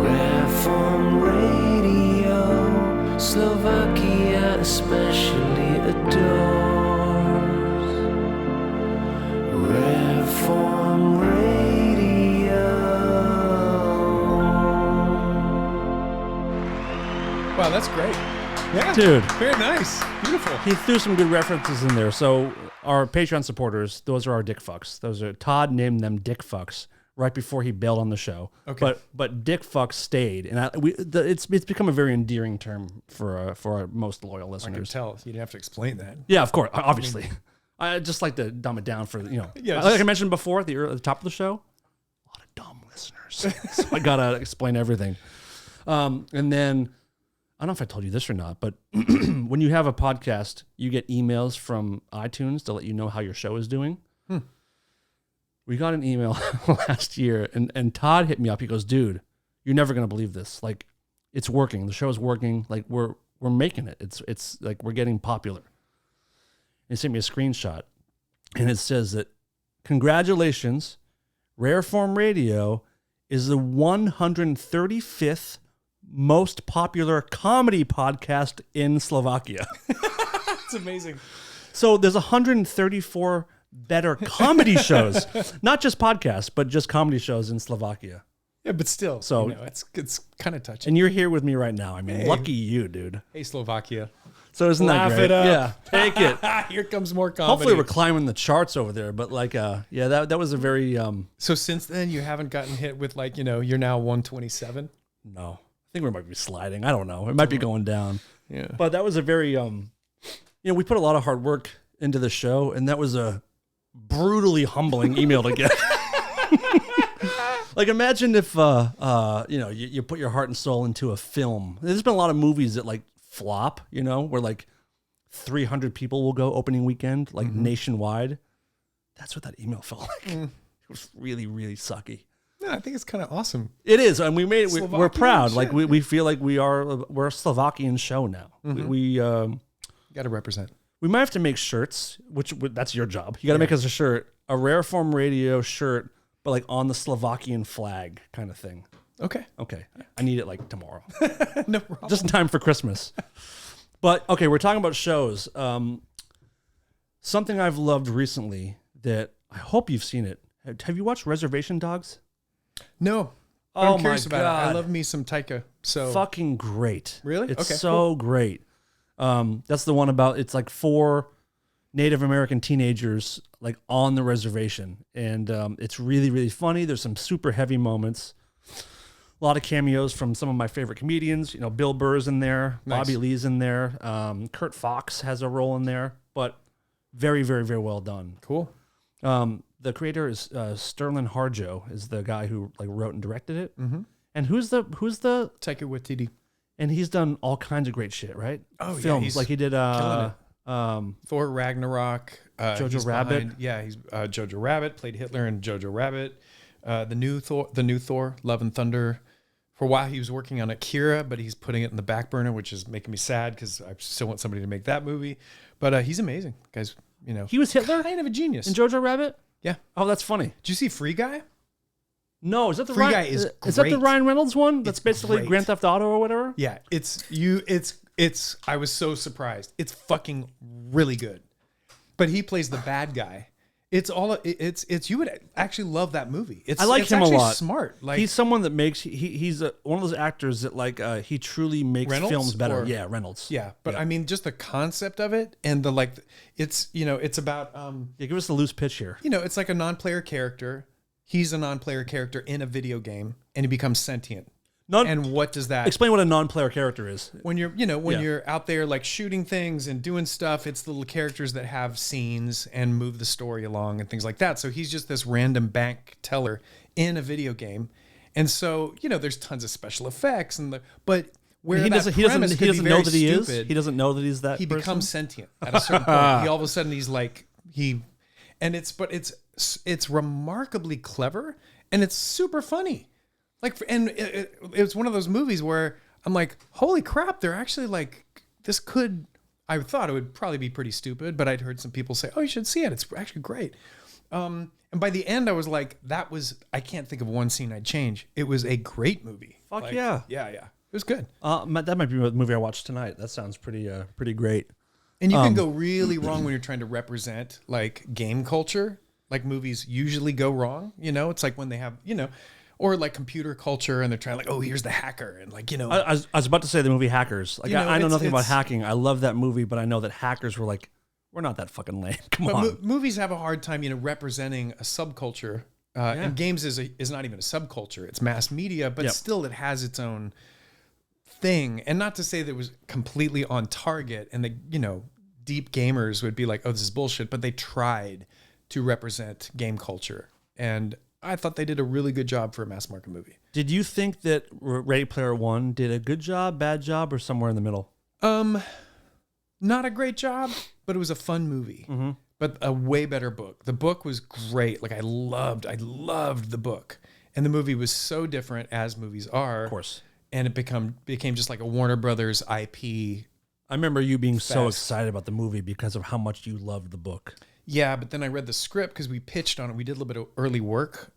Rare Form Radio, Slovakia especially adores. Rare Form Radio. Wow, that's great. Yeah, dude, very nice, beautiful. He threw some good references in there. So our Patreon supporters, those are our dick fucks. Todd named them dick fucks right before he bailed on the show. Okay. But dick fuck stayed, and it's become a very endearing term for our most loyal listeners. I can tell. You didn't have to explain that. Yeah, of course, obviously. I just like to dumb it down for like I mentioned before at the top of the show. A lot of dumb listeners, so I gotta explain everything. And then I don't know if I told you this or not, but when you have a podcast, you get emails from iTunes to let you know how your show is doing. We got an email last year, and Todd hit me up. He goes, "Dude, you're never gonna believe this. Like, it's working. The show is working. Like, we're making it. It's like we're getting popular." And he sent me a screenshot, and it says that, "Congratulations, Rare Form Radio is the 135th most popular comedy podcast in Slovakia." That's amazing. So there's 134 better comedy shows, not just podcasts, but just comedy shows in Slovakia. Yeah, but still, so it's kind of touching. And you're here with me right now. I mean, lucky you, dude. Hey, Slovakia. So isn't that great? Laugh it up. Yeah, take it. Here comes more comedy. Hopefully we're climbing the charts over there, but like, that was a very. So since then, you haven't gotten hit with like, you're now 127. No, I think we might be sliding. I don't know. It might be going down. Yeah. But that was a very, we put a lot of hard work into the show, and that was a brutally humbling email to get. Like, imagine if you put your heart and soul into a film. There's been a lot of movies that like flop, where like 300 people will go opening weekend, like nationwide. That's what that email felt like. It was really, really sucky. No, I think it's kind of awesome. It is, and we made it. We're proud. Shit. Like we feel like we're a Slovakian show now. We got to represent. We might have to make shirts, which that's your job. You got to make us a shirt, a Rare Form Radio shirt, but like on the Slovakian flag kind of thing. Okay. I need it like tomorrow. No problem. Just in time for Christmas. But okay, we're talking about shows. Something I've loved recently that I hope you've seen it. Have you watched Reservation Dogs? No. Oh I'm curious my about God. it. I love me some Taika. So Fucking great. Really? It's Okay, so great. That's the one about, it's like 4 Native American teenagers like on the reservation. And it's really, really funny. There's some super heavy moments. A lot of cameos from some of my favorite comedians. Bill Burr's in there. Nice. Bobby Lee's in there. Kurt Fox has a role in there. But very, very, very well done. Cool. The creator is Sterling Harjo, is the guy who like wrote and directed it. Mm-hmm. And who's the Taika Waititi. And he's done all kinds of great shit, right? Oh, Films. yeah, he's Like he did Thor Ragnarok. Jojo Rabbit. He's Jojo Rabbit, played Hitler in Jojo Rabbit. The new Thor, Love and Thunder. For a while he was working on Akira, but he's putting it in the back burner, which is making me sad because I still want somebody to make that movie. But he's amazing, guys. He was Hitler kind of a genius. in Jojo Rabbit? Yeah. Oh, that's funny. Did you see Free Guy? No, is that the Free Ryan, Guy is that the great. Ryan Reynolds one? That's It's basically great. Grand Theft Auto or whatever? Yeah, it's I was so surprised. It's fucking really good. But he plays the bad guy. It's you would actually love that movie. I like him a actually lot. Smart. Like He's someone that makes he's one of those actors that like he truly makes Reynolds films better. or- Yeah, Reynolds. yeah, but I mean just the concept of it and the like it's about Yeah, give us the loose pitch here. it's like a non-player character. He's a non-player character in a video game and he becomes sentient. And what does that Explain what a non-player character is. when you're you're out there like shooting things and doing stuff, it's the little characters that have scenes and move the story along and things like that. So he's just this random bank teller in a video game. And so, there's tons of special effects but where He that doesn't premise could be know very that he is. stupid, He doesn't know that he's that he person? becomes sentient at a certain point. He all of a sudden he's like it's remarkably clever and it's super funny. Like, and it's one of those movies where I'm like, holy crap, they're actually like, I thought it would probably be pretty stupid, but I'd heard some people say, oh, you should see it. It's actually great. And by the end, I was like, I can't think of one scene I'd change. It was a great movie. Fuck yeah. Yeah. It was good. That might be the movie I watched tonight. That sounds pretty great. And you can go really wrong when you're trying to represent like game culture. Like movies usually go wrong. It's like when they have, or like computer culture and they're trying like, oh, here's the hacker. And like, I was about to say the movie Hackers. Like I know nothing about it's- hacking. I love that movie, but I know that hackers were like, we're not that fucking lame. Come on. movies have a hard time, representing a subculture. And games is not even a subculture. It's mass media, but still it has its own thing. And not to say that it was completely on target and the, deep gamers would be like, oh, this is bullshit. But they tried to represent game culture. And I thought they did a really good job for a mass market movie. Did you think that Ready Player One did a good job, bad job, or somewhere in the middle? Not a great job, but it was a fun movie. Mm-hmm. But a way better book. The book was great. Like I loved the book. And the movie was so different as movies are. Of course. And it became just like a Warner Brothers IP. I remember you being so Fast. excited about the movie because of how much you loved the book. Yeah, but then I read the script because we pitched on it. We did a little bit of early work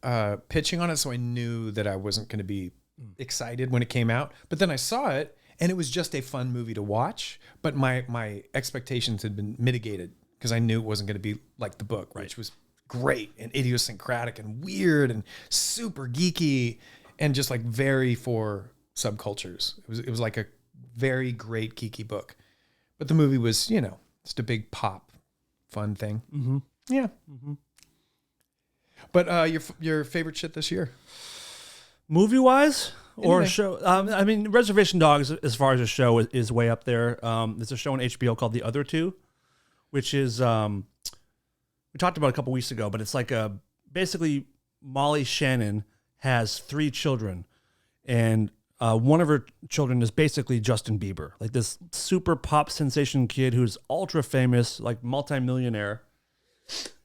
pitching on it, so I knew that I wasn't going to be excited when it came out. But then I saw it, and it was just a fun movie to watch. But my expectations had been mitigated because I knew it wasn't going to be like the book, which was great and idiosyncratic and weird and super geeky and just like very for subcultures. It was like a very great geeky book. But the movie was, just a big pop. Fun thing. Mm-hmm. Yeah. Mm-hmm. But your favorite shit this year? Movie wise or Anyway. show? I mean, Reservation Dogs, as far as a show, is way up there. There's a show on HBO called The Other Two, which is we talked about a couple weeks ago, but it's like basically Molly Shannon has 3 children, and one of her children is basically Justin Bieber, like this super pop sensation kid who's ultra famous, like multimillionaire.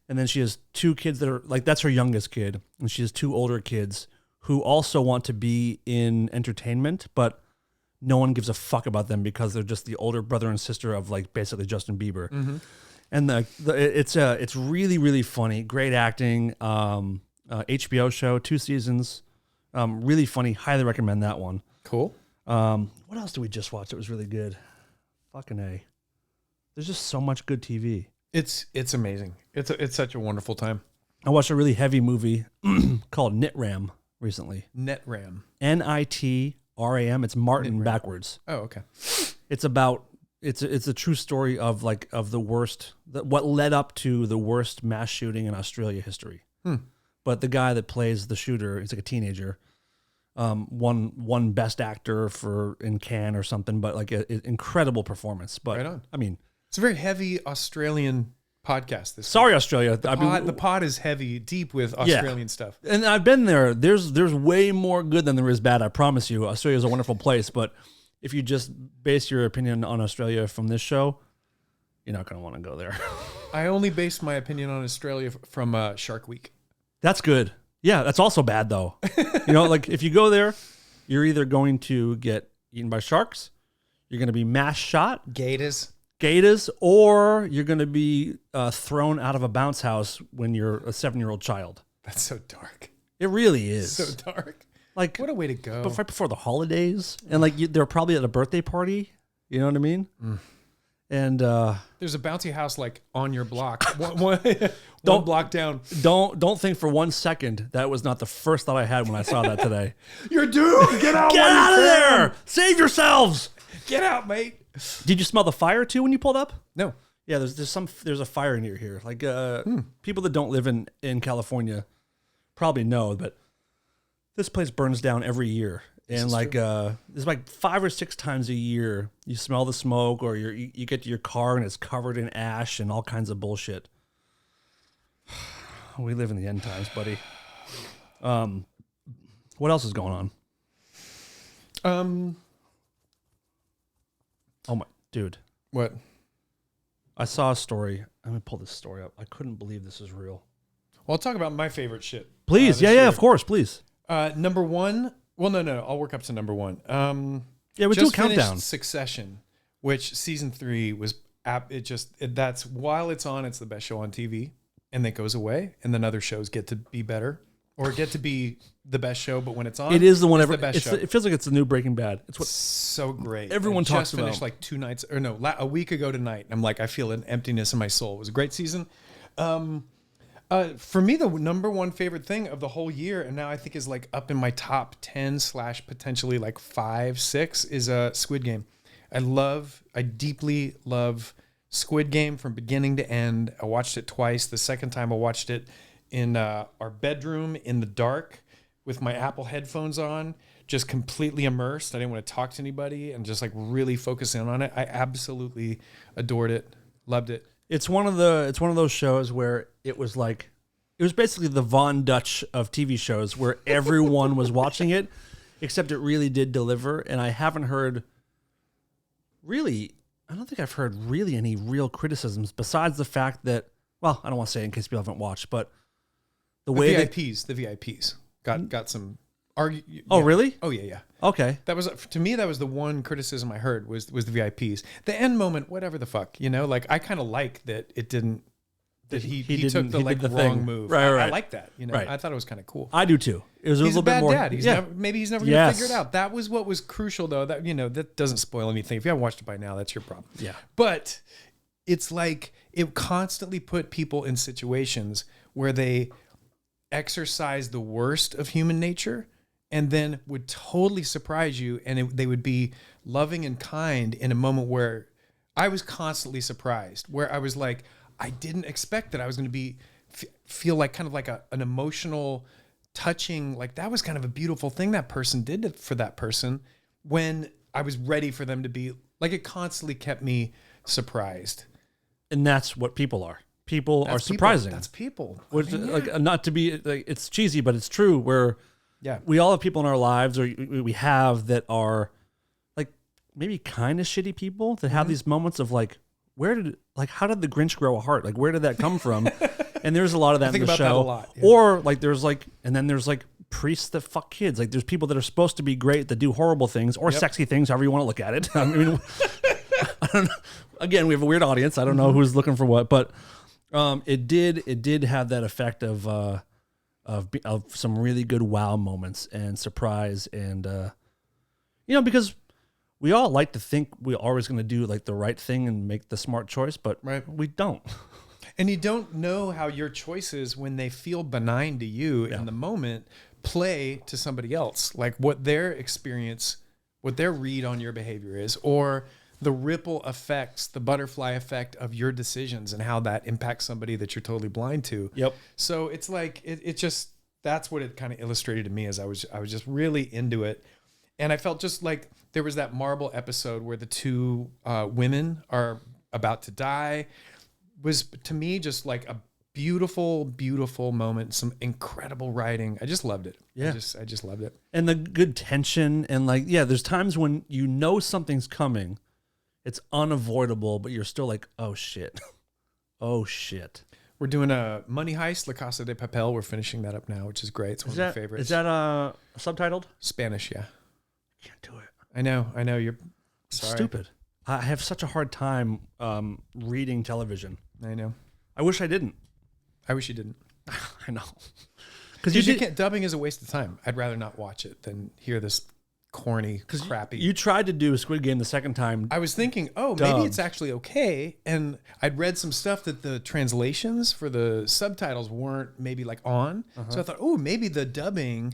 And then she has 2 kids that are like, that's her youngest kid. And she has 2 older kids who also want to be in entertainment, but no one gives a fuck about them because they're just the older brother and sister of like basically Justin Bieber. Mm-hmm. And it's really, really funny. Great acting. HBO show, 2 seasons. Really funny. Highly recommend that one. Cool. What else did we just watch? It was really good. Fucking A. There's just so much good TV. It's amazing. It's such a wonderful time. I watched a really heavy movie called Nitram recently. Netram. Nitram. It's Martin Nitram. Backwards. Oh, okay. It's about it's a true story of the worst, what led up to the worst mass shooting in Australia history. But the guy that plays the shooter, he's like a teenager. Won Best Actor in Cannes or something, but like an incredible performance. But right on. I mean, it's a very heavy Australian podcast. Sorry, Australia. The pod is heavy, deep with Australian stuff. And I've been there. There's way more good than there is bad. I promise you. Australia is a wonderful place, but if you just base your opinion on Australia from this show, you're not going to want to go there. I only based my opinion on Australia from Shark Week. That's good. Yeah, that's also bad though. Like if you go there, you're either going to get eaten by sharks, you're going to be mass shot, Gators, or you're going to be thrown out of a bounce house when you're a 7-year-old child. That's so dark. It really is. So dark. Like, what a way to go. But right before the holidays, and like they're probably at a birthday party. You know what I mean? And there's a bouncy house like on your block, one block down. Don't think for 1 second that was not the first thought I had when I saw that today. You're doomed. Get out! Get out of there! Save yourselves! Get out, mate. Did you smell the fire too when you pulled up? No. Yeah, there's a fire near here. Like people that don't live in California probably know, but this place burns down every year. And like there's like 5 or 6 times a year you smell the smoke, or you get to your car and it's covered in ash and all kinds of bullshit. We live in the end times, buddy. What else is going on? Oh my dude. What? I saw a story. I'm gonna pull this story up. I couldn't believe this is real. Well, I'll talk about my favorite shit. Please, yeah, of course, please. Number 1. Well, no. I'll work up to number 1. Yeah, we do a countdown. Succession, which season 3 was. That's while it's on, it's the best show on TV, and then it goes away, and then other shows get to be better or get to be the best show. But when it's on, it is the one ever. The best show. It feels like it's the new Breaking Bad. It's so great. Everyone talks about. Just finished like 2 nights, or no, a week ago tonight. I'm like, I feel an emptiness in my soul. It was a great season. For me, the number 1 favorite thing of the whole year, and now I think is like up in my top 10 / potentially like 5, 6, is Squid Game. I deeply love Squid Game from beginning to end. I watched it twice. The second time I watched it in our bedroom in the dark with my Apple headphones on, just completely immersed. I didn't want to talk to anybody and just like really focus in on it. I absolutely adored it. Loved it. It's one of those shows where it was basically the Von Dutch of TV shows where everyone was watching it, except it really did deliver. And I don't think I've heard really any real criticisms besides the fact that, well, I don't want to say it in case people haven't watched, but the VIPs got some argue. Oh, really? Oh, yeah. Okay. That was, to me, that was the one criticism I heard was the VIPs. The end moment, whatever the fuck, like I kind of like that it didn't, that he took the wrong thing. move. Right. I like that, Right. I thought it was kind of cool. I do too. It was a He's little a bad bit more. Dad. Maybe he's never going to figure it out. That was what was crucial, though. That that doesn't spoil anything. If you haven't watched it by now, that's your problem. Yeah. But it's like it constantly put people in situations where they exercise the worst of human nature, and then would totally surprise you, and they would be loving and kind in a moment where I was constantly surprised, where I was like, I didn't expect that I was going to feel like kind of like an emotional, touching, like that was kind of a beautiful thing that person did for that person when I was ready for them to be, like it constantly kept me surprised. And that's what people are. People are surprising. That's people. Which, like, not to be like, it's cheesy, but it's true. Where we all have people in our lives, or we have, that are like maybe kind of shitty people that have these moments of like, how did the Grinch grow a heart? Like, where did that come from? And there's a lot of that in the show. That a lot, Or like, there's like, and then there's like priests that fuck kids. Like, there's people that are supposed to be great that do horrible things or sexy things, however you want to look at it. I mean, I don't know. Again, we have a weird audience. I don't know who's looking for what, but it did have that effect of some really good wow moments and surprise, and because we all like to think we're always going to do like the right thing and make the smart choice, but we don't. And you don't know how your choices, when they feel benign to you in the moment, play to somebody else. Like what their experience, what their read on your behavior is, or the ripple effects, the butterfly effect of your decisions and how that impacts somebody that you're totally blind to. Yep. So it's like, it just, that's what it kind of illustrated to me, as I was just really into it. And I felt just like there was that Marble episode where the two women are about to die, was to me just like a beautiful, beautiful moment. Some incredible writing. I just loved it. Yeah. I just loved it. And the good tension, and like, there's times when you know something's coming, it's unavoidable, but you're still like, oh shit. Oh shit. We're doing a Money Heist, La Casa de Papel. We're finishing that up now, which is great. It's one of my favorites. Is that subtitled? Spanish, yeah. Can't do it. I know. You're sorry. Stupid. I have such a hard time reading television. I know. I wish I didn't. I wish you didn't. I know. Because dubbing is a waste of time. I'd rather not watch it than hear this corny, crappy. You tried to do Squid Game the second time. I was thinking, maybe it's actually okay. And I'd read some stuff that the translations for the subtitles weren't maybe like on. So I thought, maybe the dubbing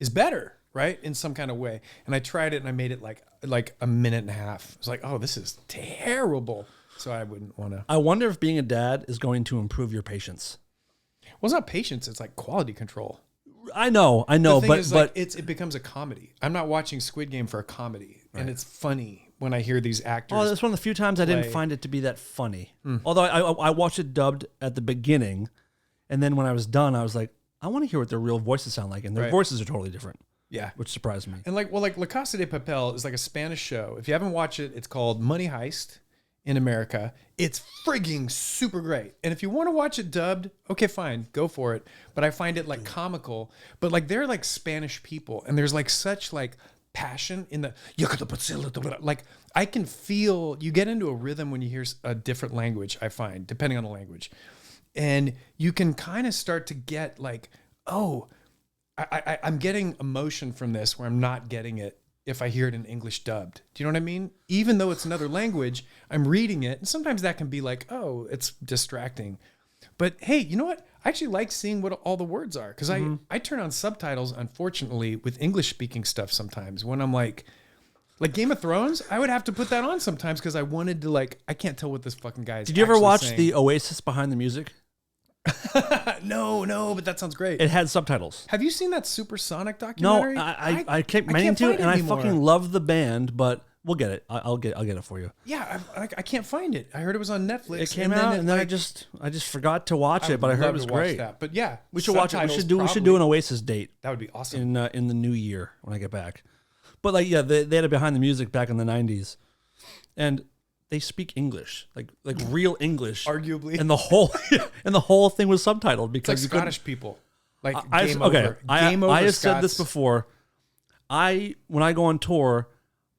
is better, right? In some kind of way. And I tried it and I made it like a minute and a half. I was like, this is terrible. So I wouldn't want to. I wonder if being a dad is going to improve your patience. Well, it's not patience. It's like quality control. I know, but it becomes a comedy. I'm not watching Squid Game for a comedy, and it's funny when I hear these actors. Oh, that's one of the few times I didn't find it to be that funny. Although I watched it dubbed at the beginning, and then when I was done, I was like, I want to hear what their real voices sound like, and their voices are totally different. Yeah, which surprised me. And like La Casa de Papel is like a Spanish show. If you haven't watched it, it's called Money Heist in America. It's frigging super great. And if you want to watch it dubbed, okay, fine, go for it. But I find it like comical, but like they're like Spanish people, and there's like such like passion in the, like I can feel, you get into a rhythm when you hear a different language, I find, depending on the language. And you can kind of start to get like, I'm getting emotion from this where I'm not getting it if I hear it in English dubbed. Do you know what I mean? Even though it's another language, I'm reading it. And sometimes that can be like, it's distracting. But hey, you know what? I actually like seeing what all the words are. Because I turn on subtitles, unfortunately, with English speaking stuff sometimes. When I'm like Game of Thrones, I would have to put that on sometimes because I wanted to I can't tell what this fucking guy is. Did you ever watch the Oasis behind the music? No, but that sounds great. It had subtitles. Have you seen that Supersonic documentary? No, I kept meaning to, and I fucking love the band, but we'll get it. I'll get it for you. Yeah, I can't find it. I heard it was on Netflix. It came out, and then I just forgot to watch it, but I heard it was great. But yeah, we should watch it. We should do an Oasis date. That would be awesome in the new year when I get back. But they had it behind the music back in the 90s, and they speak English, like real English, arguably, and the whole thing was subtitled because it's like Scottish people. Like Game Over. I have said this before. When I go on tour,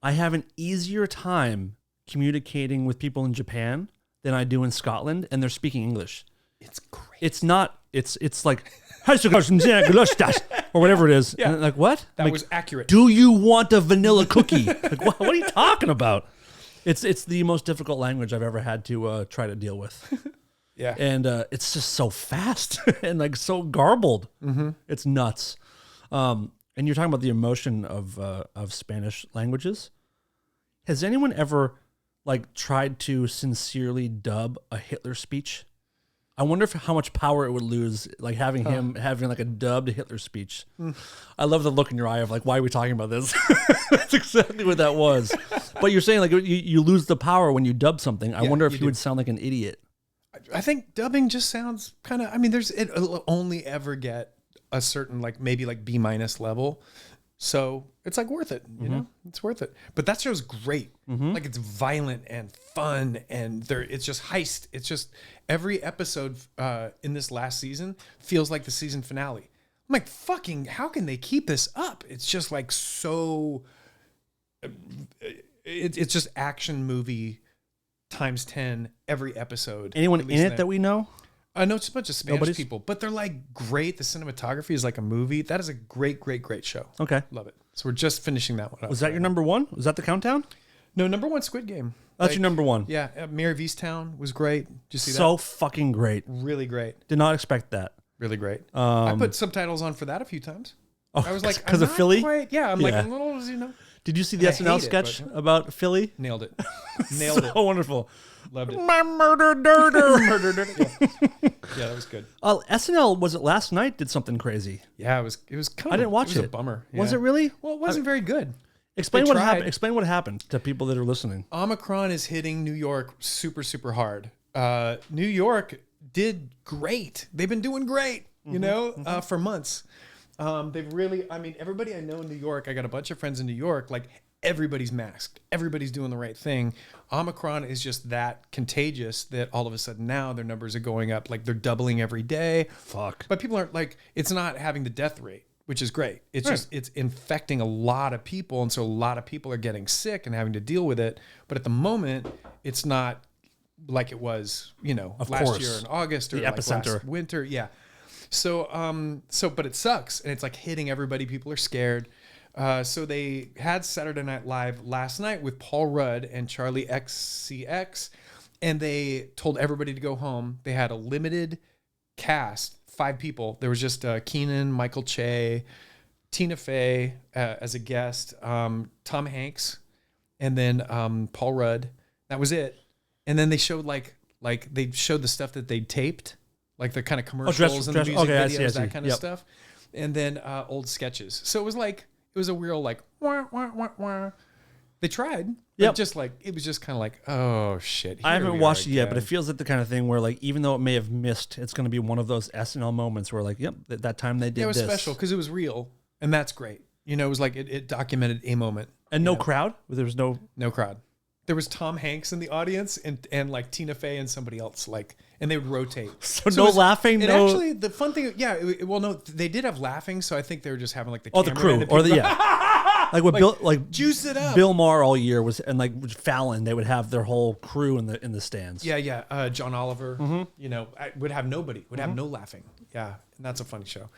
I have an easier time communicating with people in Japan than I do in Scotland, and they're speaking English. It's great. It's not. It's like or whatever it is. Yeah. And like what? That was accurate. Do you want a vanilla cookie? Like what are you talking about? It's the most difficult language I've ever had to try to deal with. Yeah. And it's just so fast and like so garbled. Mm-hmm. It's nuts. And you're talking about the emotion of Spanish languages. Has anyone ever tried to sincerely dub a Hitler speech? I wonder how much power it would lose, having him having a dubbed Hitler speech. I love the look in your eye of why are we talking about this? That's exactly what that was. But you're saying you lose the power when you dub something. I wonder if he would sound like an idiot. I think dubbing just sounds kind of. I mean, it'll only ever get a certain like maybe like B- level. So it's like worth it, you know, it's worth it. But that show's great. Like it's violent and fun and it's just heist. It's just every episode in this last season feels like the season finale. I'm like, fucking, how can they keep this up? It's just like so, it's just action movie times 10 every episode. Anyone in it that we know? No, it's a bunch of Spanish people, but they're like great. The cinematography is like a movie. That is a great, great, great show. Okay. Love it. So we're just finishing that one up. Was that your number one? Was that the countdown? No, number one, Squid Game. That's your number one. Yeah. Mare of Easttown was great. Did you see that? So fucking great. Really great. Did not expect that. Really great. I put subtitles on for that a few times. Oh, I was like, because of Philly? Yeah, I'm like a little, you know. Did you see the SNL sketch about Philly? Nailed it. Nailed it. So wonderful. Loved it. My murder dirter. Yeah, that was good. SNL, was it last night, did something crazy? Yeah, it was kind of, I didn't watch it. A bummer. Was Yeah. it really? Well, it wasn't very good. Explain They what tried. happened. Explain what happened to people that are listening. Omicron is hitting New York super, super hard. New York did great. They've been doing great, you know, for months. They've really, I mean, everybody I know in New York, I got a bunch of friends in New York, like everybody's masked. Everybody's doing the right thing. Omicron is just that contagious that all of a sudden now their numbers are going up. Like they're doubling every day. Fuck. But people aren't like, it's not having the death rate, which is great. It's just, it's infecting a lot of people. And so a lot of people are getting sick and having to deal with it. But at the moment, it's not like it was, you know, last year in August or the like epicenter. last winter. Yeah. So, but it sucks and it's like hitting everybody. People are scared. So they had Saturday Night Live last night with Paul Rudd and Charlie XCX, and they told everybody to go home. They had a limited cast, 5 people. There was just Keenan, Michael Che, Tina Fey as a guest, Tom Hanks, and then Paul Rudd. That was it. And then they showed like they showed the stuff that they taped, like the kind of commercials and the music videos, that kind of stuff, and then old sketches. So it was like. It was a real like wah, wah, wah, wah. They tried, but just like it was just kind of like, oh shit. I haven't watched it yet, but it feels like the kind of thing where like even though it may have missed, it's going to be one of those SNL moments where like, yep, that time they did. It was this. special because it was real, and that's great. You know, it was like it documented a moment. And no crowd. There was no crowd. There was Tom Hanks in the audience and like Tina Fey and somebody else and they would rotate. So no laughing. And no. actually, the fun thing, well, no, they did have laughing, so I think they were just having like the the crew or the like what Bill like juice it up. Bill Maher all year was and like Fallon, they would have their whole crew in the stands. Yeah. John Oliver, you know, would have nobody, would have no laughing. Yeah, and that's a funny show.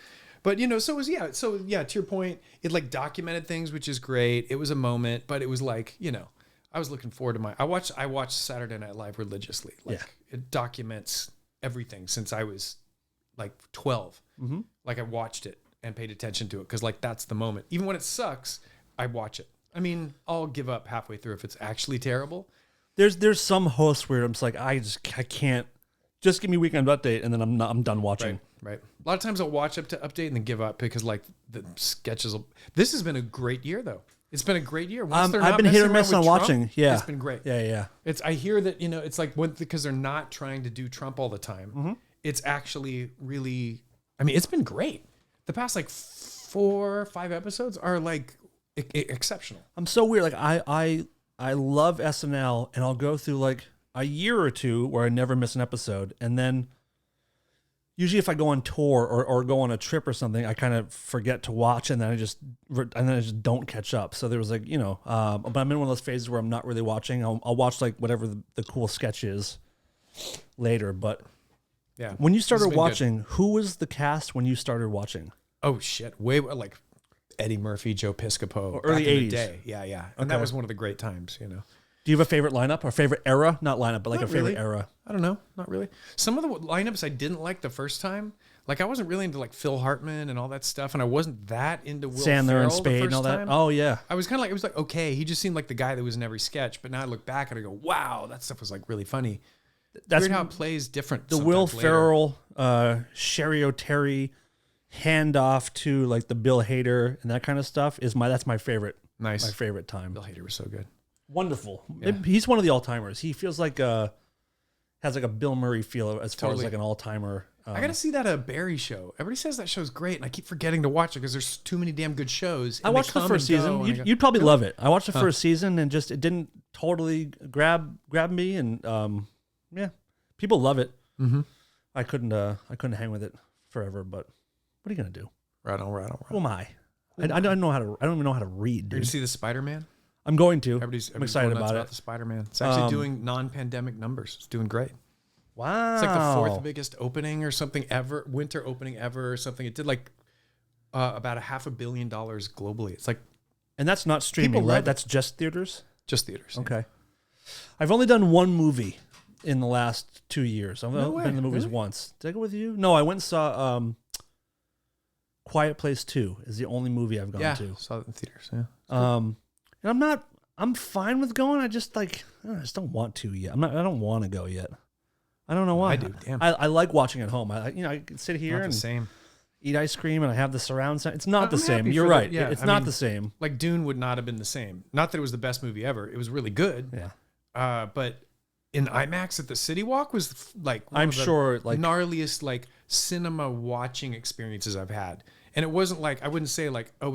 But you know, so it was to your point, it like documented things, which is great. It was a moment, but it was like, you know. I was looking forward to I watched Saturday Night Live religiously. It documents everything since I was like 12. Like I watched it and paid attention to it because like that's the moment. Even when it sucks, I watch it. I mean, I'll give up halfway through if it's actually terrible. There's some hosts where I'm just like I can't just give me Weekend Update and then I'm done watching. Right. A lot of times I'll watch up to update and then give up because like the sketches. This has been a great year though. It's been a great year. I've been hit or miss on Trump, watching. Yeah, it's been great. Yeah. I hear that, you know, it's like because they're not trying to do Trump all the time. It's actually really. I mean, it's been great. The past like 4 or 5 episodes are like exceptional. I'm so weird. Like I love SNL, and I'll go through like a year or two where I never miss an episode, and then. Usually, if I go on tour or go on a trip or something, I kind of forget to watch, and then I just don't catch up. So there was like, you know, but I'm in one of those phases where I'm not really watching. I'll watch like whatever the cool sketch is later. But yeah, when you started watching, who was the cast when you started watching? Oh shit, way like Eddie Murphy, Joe Piscopo, early '80s. Yeah, and that was one of the great times, you know. Do you have a favorite lineup or favorite era? Not lineup, but like Not a favorite really. era. I don't know. Not really. Some of the lineups I didn't like the first time. Like I wasn't really into like Phil Hartman and all that stuff, and I wasn't that into Will Sandler Ferrell and Spade and all that. time. Oh yeah. I was kind of like, it was like, okay, he just seemed like the guy that was in every sketch. But now I look back and I go, wow, that stuff was like really funny. That's weird how it plays different. The Will Ferrell, Sherry O'Terry handoff to like the Bill Hader and that kind of stuff that's my favorite. Nice. My favorite time. Bill Hader was so good. Wonderful. Yeah. He's one of the all-timers. He feels like has like a Bill Murray feel as far as Totally. like an all-timer. I gotta see that Barry show. Everybody says that show's great, and I keep forgetting to watch it because there's too many damn good shows. I watched the first season. You'd probably love it. I watched the first season and just it didn't totally grab me, and yeah, people love it. Mm-hmm. I couldn't hang with it forever, but what are you gonna do? Right on. Who am I? I don't know how to. I don't even know how to read. Did you see the Spider-Man? I'm going to. Everybody's I'm excited about it. The Spider-Man. It's actually doing non-pandemic numbers. It's doing great. Wow. It's like the fourth biggest opening or something ever, winter opening ever or something. It did like about $500 million globally. It's like, and that's not streaming, right? That's just theaters? Just theaters. Okay. Yeah. I've only done one movie in the last 2 years. I've been in the movies once. Did I go with you? No, I went and saw Quiet Place 2 is the only movie I've gone to. Saw it in theaters. Yeah. And I'm fine with going. I just don't want to yet. I don't want to go yet. I don't know why. I do. Damn. I like watching at home. I can sit here and eat ice cream, and I have the surround sound. It's not the same. You're right. It's not the same. Like Dune would not have been the same. Not that it was the best movie ever. It was really good. Yeah. But in IMAX at the City Walk was like I'm sure like gnarliest like cinema watching experiences I've had. And it wasn't like I wouldn't say like it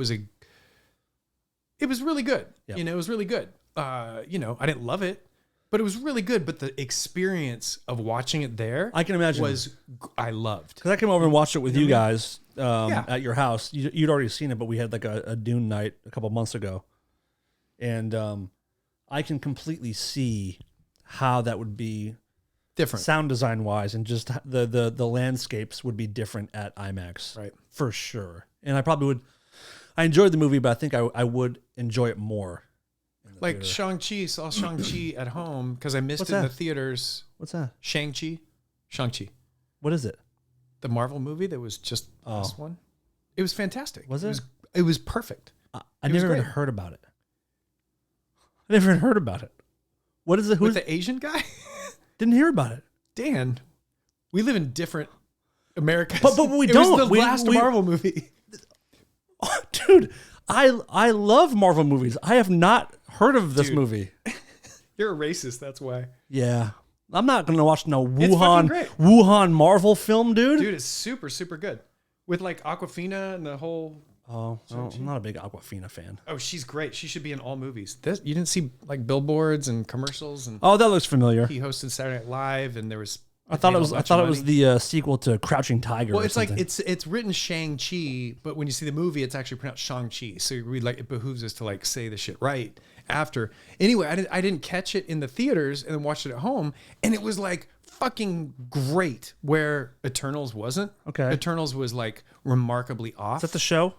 was really good. Yep. It was really good. I didn't love it, but it was really good. But the experience of watching it there, I can imagine, I loved. Because I came over and watched it with you guys at your house. You'd already seen it, but we had like a Dune night a couple months ago, and I can completely see how that would be different, sound design wise, and just the landscapes would be different at IMAX, right? For sure. And I probably would. I enjoyed the movie, but I think I would enjoy it more. Like Shang-Chi, saw Shang-Chi at home because I missed it in the theaters. What's that? Shang-Chi. What is it? The Marvel movie that was just this one. It was fantastic. Was it? It was perfect. I never even heard about it. What is it? With the Asian guy? Didn't hear about it. Dan, we live in different Americas. But we don't. It was the last Marvel movie. Oh, dude, I love Marvel movies. I have not heard of this movie. You're a racist, that's why. Yeah. I'm not going to watch no Wuhan Marvel film, dude. Dude, it's super, super good. With like Awkwafina and the whole... Oh, I'm not a big Awkwafina fan. Oh, she's great. She should be in all movies. You didn't see like billboards and commercials and... Oh, that looks familiar. He hosted Saturday Night Live and there was... I thought it was the sequel to Crouching Tiger. Well, it's like it's written Shang-Chi, but when you see the movie, it's actually pronounced Shang-Chi. So you read like it behooves us to like say the shit right after. Anyway, I didn't catch it in the theaters and then watched it at home, and it was like fucking great. Where Eternals wasn't. Okay, Eternals was like remarkably off. Is that the show?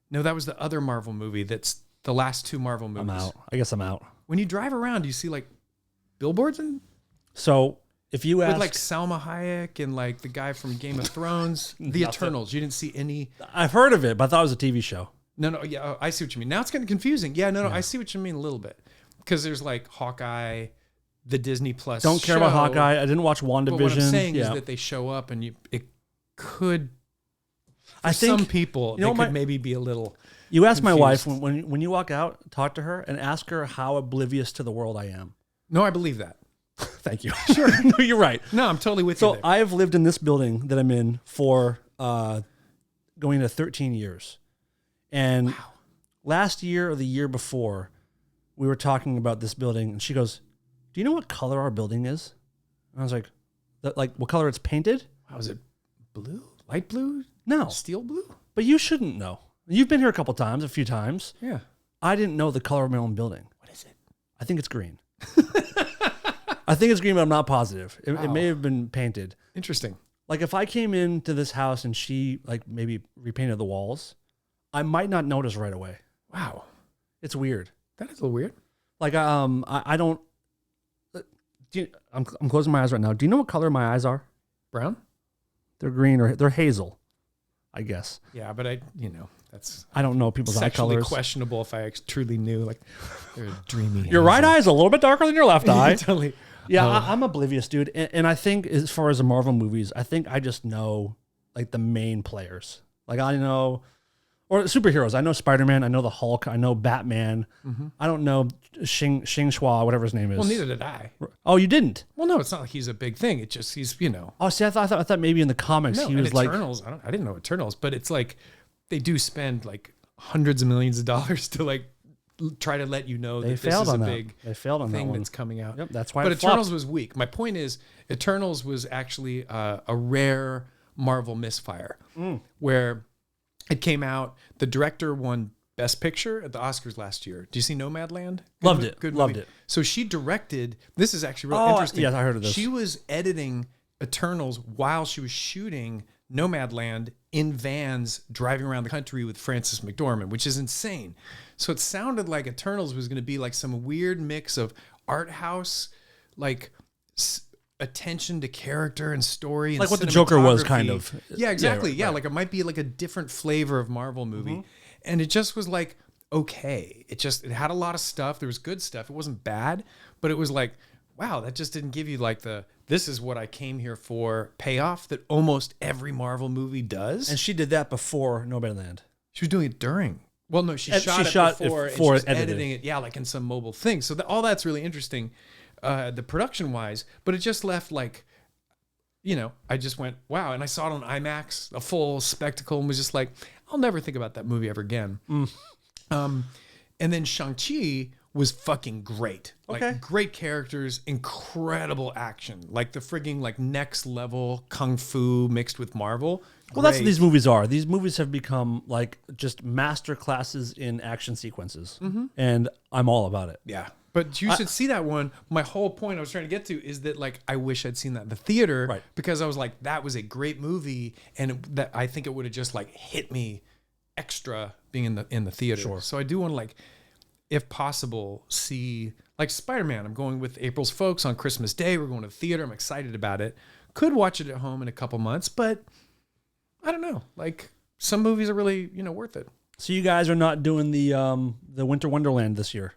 No, that was the other Marvel movie. That's the last two Marvel movies. I'm out. I guess I'm out. When you drive around, you see like billboards and so. If you ask, with like Salma Hayek and like the guy from Game of Thrones, the Eternals, you didn't see any. I've heard of it, but I thought it was a TV show. No, yeah, I see what you mean. Now it's getting confusing. Yeah, no, I see what you mean a little bit because there's like Hawkeye, the Disney Plus. Don't care about Hawkeye. I didn't watch WandaVision. But what I'm saying is that they show up and it could. I think some people they could maybe be a little. You ask my wife when you walk out, talk to her and ask her how oblivious to the world I am. No, I believe that. Thank you. Sure. No, you're right. No, I'm totally with you. So there. I have lived in this building that I'm in for going to 13 years. And last year or the year before, we were talking about this building, and she goes, "Do you know what color our building is?" And I was like, what color it's painted? How is it? Blue? Light blue? No. Steel blue? But you shouldn't know. You've been here a few times. Yeah. I didn't know the color of my own building. What is it? I think it's green. I think it's green, but I'm not positive. It may have been painted. Interesting. Like if I came into this house and she like maybe repainted the walls, I might not notice right away. Wow. It's weird. That is a little weird. Like I don't. I'm closing my eyes right now. Do you know what color my eyes are? Brown? They're green or they're hazel, I guess. Yeah, but that's. I don't know people's eye colors. Questionable if I truly knew. Like they're dreamy. Your right eye is a little bit darker than your left eye. Totally. Yeah, I'm oblivious, dude. And I think as far as the Marvel movies, I think I just know like the main players. Like I know Or superheroes. I know Spider-Man. I know the Hulk. I know Batman. I don't know Xing Shua, whatever his name is. Well, neither did I. Oh, you didn't? Well, no, it's not like he's a big thing. It just he's Oh, see, I thought maybe in the comics no, he was like Eternals. I didn't know Eternals, but it's like they do spend like hundreds of millions of dollars to like try to let you know that this is a big thing that's coming out. Yep, that's why. But it Eternals flopped. was weak. My point is, Eternals was actually a rare Marvel misfire, where it came out. The director won Best Picture at the Oscars last year. Do you see Nomadland? Loved it. Good Loved movie. it. So she directed. This is actually really interesting. Yes, I heard of this. She was editing Eternals while she was shooting Nomadland in vans driving around the country with Frances McDormand, which is insane. So it sounded like Eternals was going to be like some weird mix of art house, like attention to character and story, and like what the Joker was, kind cinematography. of. Yeah, exactly. Right, Yeah, right. like it might be like a different flavor of Marvel movie, and it just was like okay. It had a lot of stuff. There was good stuff. It wasn't bad, but it was like wow, that just didn't give you like the this is what I came here for payoff that almost every Marvel movie does. And she did that before Nomadland. She was doing it during. Well, no, she shot it before and she was editing it. Yeah, like in some mobile thing. So all that's really interesting, the production wise. But it just left like, I just went wow, and I saw it on IMAX, a full spectacle, and was just like, I'll never think about that movie ever again. And then Shang-Chi was fucking great. Like great characters, incredible action, like the frigging like next level kung fu mixed with Marvel. Well, that's what these movies are. These movies have become like just master classes in action sequences, and I'm all about it. Yeah, but you should see that one. My whole point I was trying to get to is that like I wish I'd seen that in the theater, because I was like that was a great movie, and that I think it would have just like hit me extra being in the theater. Sure. So I do want to like, if possible, see like Spider-Man. I'm going with April's folks on Christmas Day. We're going to the theater. I'm excited about it. Could watch it at home in a couple months, but I don't know. Like some movies are really, worth it. So you guys are not doing the Winter Wonderland this year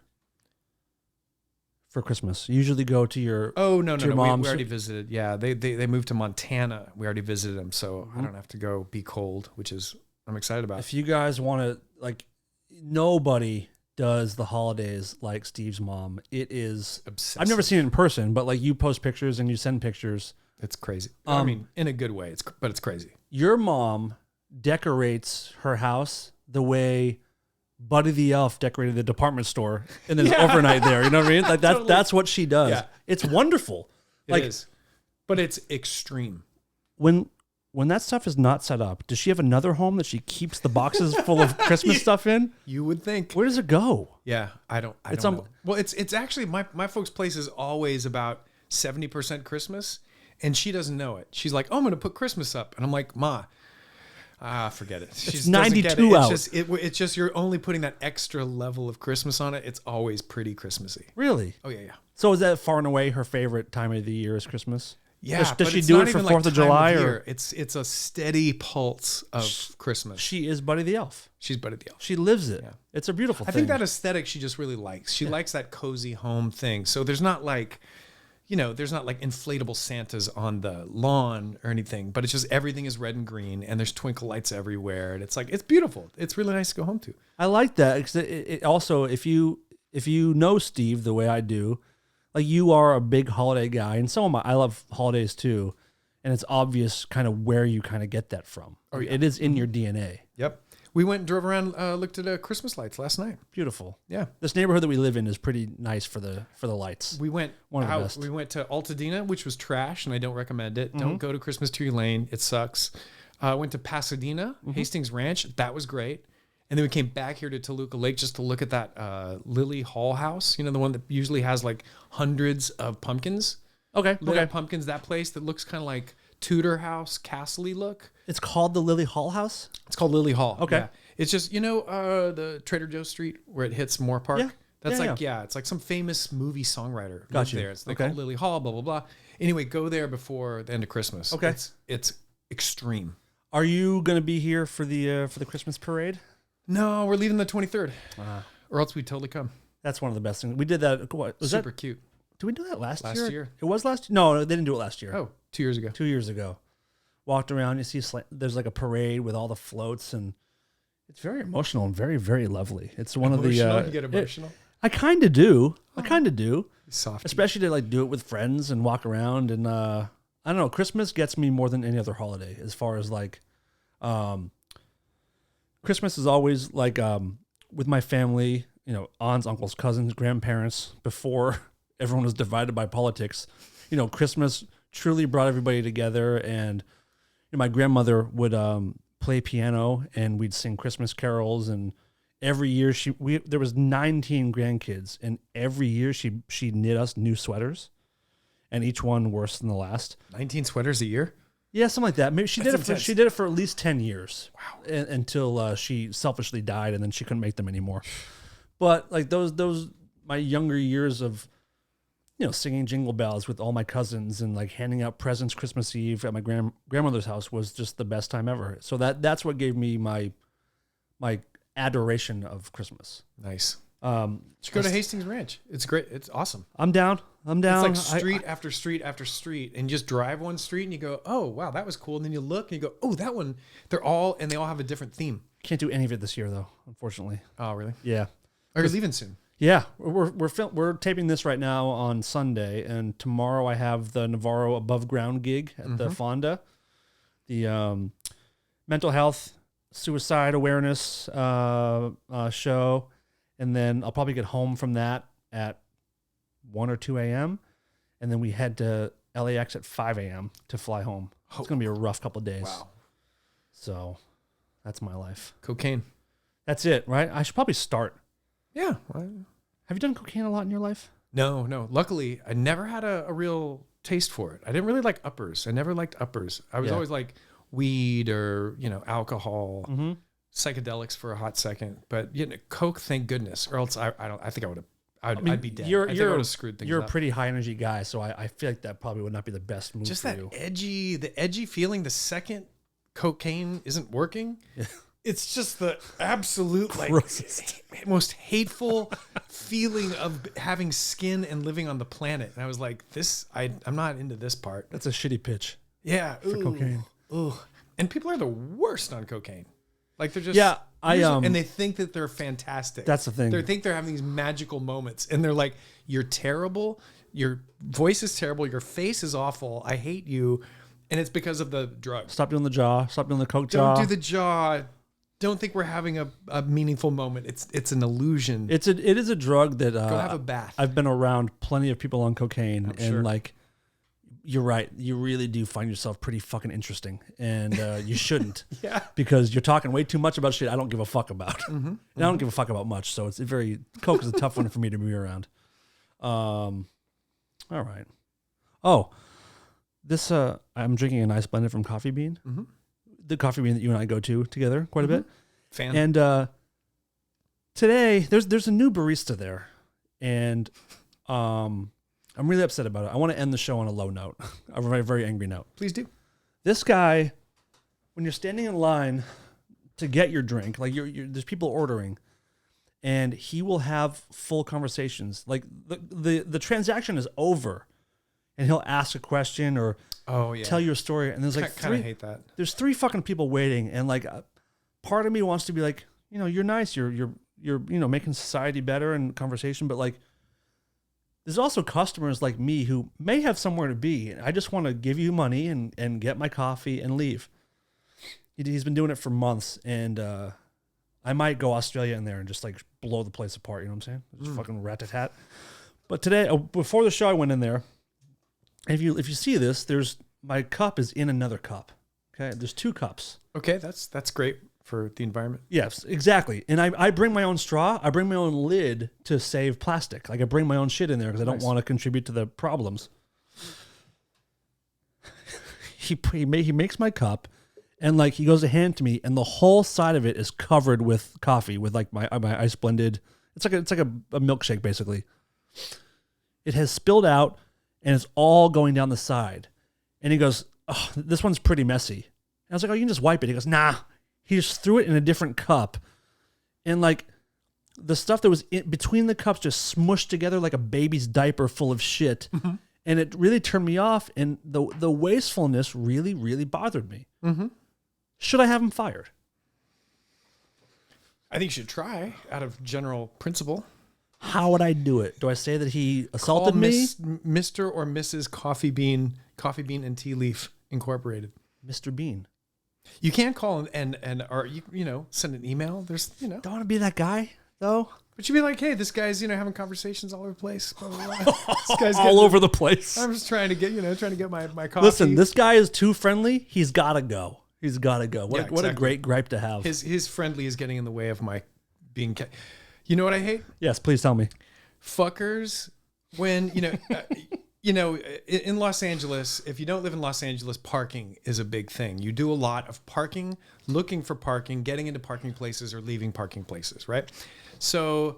for Christmas. You usually go to your no. We mom's. already visited. Yeah, they moved to Montana. We already visited them, so I don't have to go be cold, which is I'm excited about. If you guys want to, like, nobody does the holidays like Steve's mom. It is obsessive. I've never seen it in person, but like you post pictures and you send pictures. It's crazy. I mean, in a good way. But it's crazy. Your mom decorates her house the way Buddy the Elf decorated the department store and then overnight there. You know what I mean? Like that's what she does. Yeah. It's wonderful. It is. But it's extreme. When that stuff is not set up, does she have another home that she keeps the boxes full of Christmas stuff in? You would think. Where does it go? Yeah, I don't know. Well, it's actually my folks' place is always about 70% Christmas, and she doesn't know it. She's like, "Oh, I'm going to put Christmas up," and I'm like, "Ma, forget it." She's 92 out. It's just you're only putting that extra level of Christmas on it. It's always pretty Christmassy. Really? Oh yeah. So is that far and away her favorite time of the year is Christmas? Yeah. Does she do it for 4th of July or it's a steady pulse of Christmas. She is Buddy the Elf. She's Buddy the Elf. She lives it. Yeah. It's a beautiful thing. I think that aesthetic she just really likes. She likes that cozy home thing. So there's not like, there's not like inflatable Santas on the lawn or anything, but it's just everything is red and green and there's twinkle lights everywhere. And it's like, it's beautiful. It's really nice to go home to. I like that. Because it also, if you know Steve the way I do, like you are a big holiday guy, and so am I. I love holidays too, and it's obvious kind of where you kind of get that from. Oh, yeah. It is in your DNA. Yep. We went and drove around, looked at Christmas lights last night. Beautiful. Yeah. This neighborhood that we live in is pretty nice for the lights. We went One of the best. We went to Altadena, which was trash, and I don't recommend it. Don't go to Christmas Tree Lane. It sucks. Went to Pasadena, Hastings Ranch. That was great. And then we came back here to Toluca Lake just to look at that Lily Hall house. The one that usually has like hundreds of pumpkins. Lit up pumpkins, that place that looks kind of like Tudor house, castle-y look. It's called the Lily Hall house? It's called Lily Hall. Okay. Yeah. It's just, the Trader Joe's Street where it hits Moore Park? Yeah. That's it's like some famous movie songwriter lived there. They call it Lily Hall, blah, blah, blah. Anyway, go there before the end of Christmas. Okay. It's extreme. Are you going to be here for the Christmas parade? No, we're leaving the 23rd. Or else we'd totally come. That's one of the best things. We did that. What, was super cute. Did we do that last year? Last year. It was last year? No, they didn't do it last year. Oh, 2 years ago. 2 years ago. Walked around, you see there's like a parade with all the floats, and It's very emotional and very, very lovely. It's one Emotional? of the. You get emotional? I kind of do. I kind of do. Soft. Especially to like do it with friends and walk around. And I don't know. Christmas gets me more than any other holiday as far as like. Christmas is always like with my family, you know, aunts, uncles, cousins, grandparents, before everyone was divided by politics. You know, Christmas truly brought everybody together. And you know, my grandmother would play piano and we'd sing Christmas carols. And every year there was 19 grandkids. And every year she knit us new sweaters. And each one worse than the last. 19 sweaters a year? Yeah, something like that. Maybe she did it for at least 10 years. Wow. Until she selfishly died and then she couldn't make them anymore. But like those my younger years of, you know, singing Jingle Bells with all my cousins and like handing out presents Christmas Eve at my grandmother's house was just the best time ever. So that's what gave me my adoration of Christmas. Nice. Just go to Hastings Ranch. It's great. It's awesome. I'm down. It's like street after street after street, and you just drive one street and you go, oh wow, that was cool. And then you look and you go, oh, that one. They all have a different theme. Can't do any of it this year though, unfortunately. Oh really? Yeah. Are you leaving soon? Yeah, we're taping this right now on Sunday, and tomorrow I have the Navarro Above Ground gig at the Fonda, the mental health, suicide awareness show, and then I'll probably get home from that at 1 or 2 a.m., and then we head to LAX at 5 a.m. to fly home. It's gonna be a rough couple of days. Wow. So that's my life. Cocaine. That's it, right? I should probably start. Yeah. Have you done cocaine a lot in your life? No. Luckily, I never had a real taste for it. I didn't really like uppers. I never liked uppers. I was always like weed or, you know, alcohol, psychedelics for a hot second. But you know, coke, thank goodness. Or else I think I would have. I'd be dead. I think I would have screwed things up. You're a pretty high energy guy, so I feel like that probably would not be the best move just for that you. edgy feeling the second cocaine isn't working. Yeah. It's just the absolute like most hateful feeling of having skin and living on the planet. And I was like, I'm not into this part. That's a shitty pitch. Yeah. For cocaine. Ooh. And people are the worst on cocaine. Like they're just and they think that they're fantastic. That's the thing. They think they're having these magical moments, and they're like, "You're terrible. Your voice is terrible. Your face is awful. I hate you," and it's because of the drug. Stop doing the jaw. Stop doing the coke jaw. Don't do the jaw. Don't think we're having a meaningful moment. It's an illusion. It is a drug that go have a bath. I've been around plenty of people on cocaine, and sure. like, you're right. You really do find yourself pretty fucking interesting, and you shouldn't. Yeah. Because you're talking way too much about shit I don't give a fuck about. And I don't give a fuck about much, so coke is a tough one for me to be around. All right. Oh, this I'm drinking a nice blended from Coffee Bean. The Coffee Bean that you and I go to together quite a bit. Fan. And today there's a new barista there, and I'm really upset about it. I want to end the show on a low note, a very, very angry note. Please do. This guy, when you're standing in line to get your drink, like there's people ordering, and he will have full conversations. Like the transaction is over, and he'll ask a question or tell you a story, and there's like kind of hate that. There's 3 fucking people waiting, and like part of me wants to be like, you know, you're nice, you're you know, making society better and conversation, but like, there's also customers like me who may have somewhere to be. I just want to give you money and get my coffee and leave. He's been doing it for months, and I might go Australia in there and just like blow the place apart. You know what I'm saying? Just fucking rat-tat-tat. But today, before the show, I went in there. If you see this, my cup is in another cup. Okay, there's 2 cups. Okay, that's great for the environment. Yes, exactly. And I bring my own straw. I bring my own lid to save plastic. Like I bring my own shit in there because I don't want to contribute to the problems. He makes my cup, and like he goes to hand it to me, and the whole side of it is covered with coffee with like my ice blended. It's like a milkshake basically. It has spilled out, and it's all going down the side. And he goes, "Oh, this one's pretty messy." And I was like, "Oh, you can just wipe it." He goes, "Nah." He just threw it in a different cup, and like the stuff that was between the cups just smushed together like a baby's diaper full of shit. And it really turned me off, and the wastefulness really, really bothered me. Should I have him fired? I think you should try out of general principle. How would I do it? Do I say that he assaulted me? Mr. or Mrs. Coffee Bean and Tea Leaf Incorporated. Mr. Bean. You can't call and or you know, send an email. There's, you know. Don't want to be that guy, though. But you'd be like, hey, this guy's, you know, having conversations all over the place. Blah, blah, blah. This guy's all over the place. I'm just trying to get my coffee. Listen, this guy is too friendly. He's got to go. He's got to go. What, Yeah, what a exactly. great gripe to have. His friendly is getting in the way of my being. You know what I hate? Yes, please tell me. Fuckers. When in Los Angeles, if you don't live in Los Angeles, parking is a big thing. You do a lot of parking, looking for parking, getting into parking places, or leaving parking places, right? So,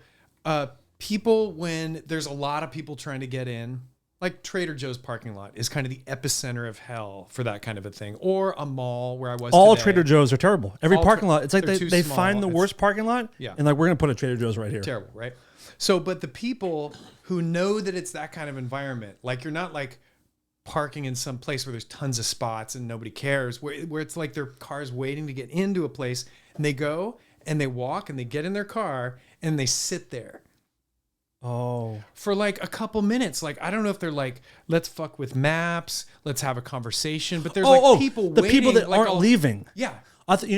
people, when there's a lot of people trying to get in, like Trader Joe's parking lot is kind of the epicenter of hell for that kind of a thing, or a mall where I was. All today. Trader Joe's are terrible. Every parking lot, it's like they're they too find the small. worst parking lot, Yeah. and like we're gonna put a Trader Joe's right here. Terrible, right? So, but the people who know that it's that kind of environment, like you're not like parking in some place where there's tons of spots and nobody cares, where it's like their car's waiting to get into a place, and they go and they walk and they get in their car and they sit there Oh, for like a couple minutes. Like, I don't know if they're like, let's fuck with maps, let's have a conversation, but there's people the waiting, people that like, aren't leaving. Yeah.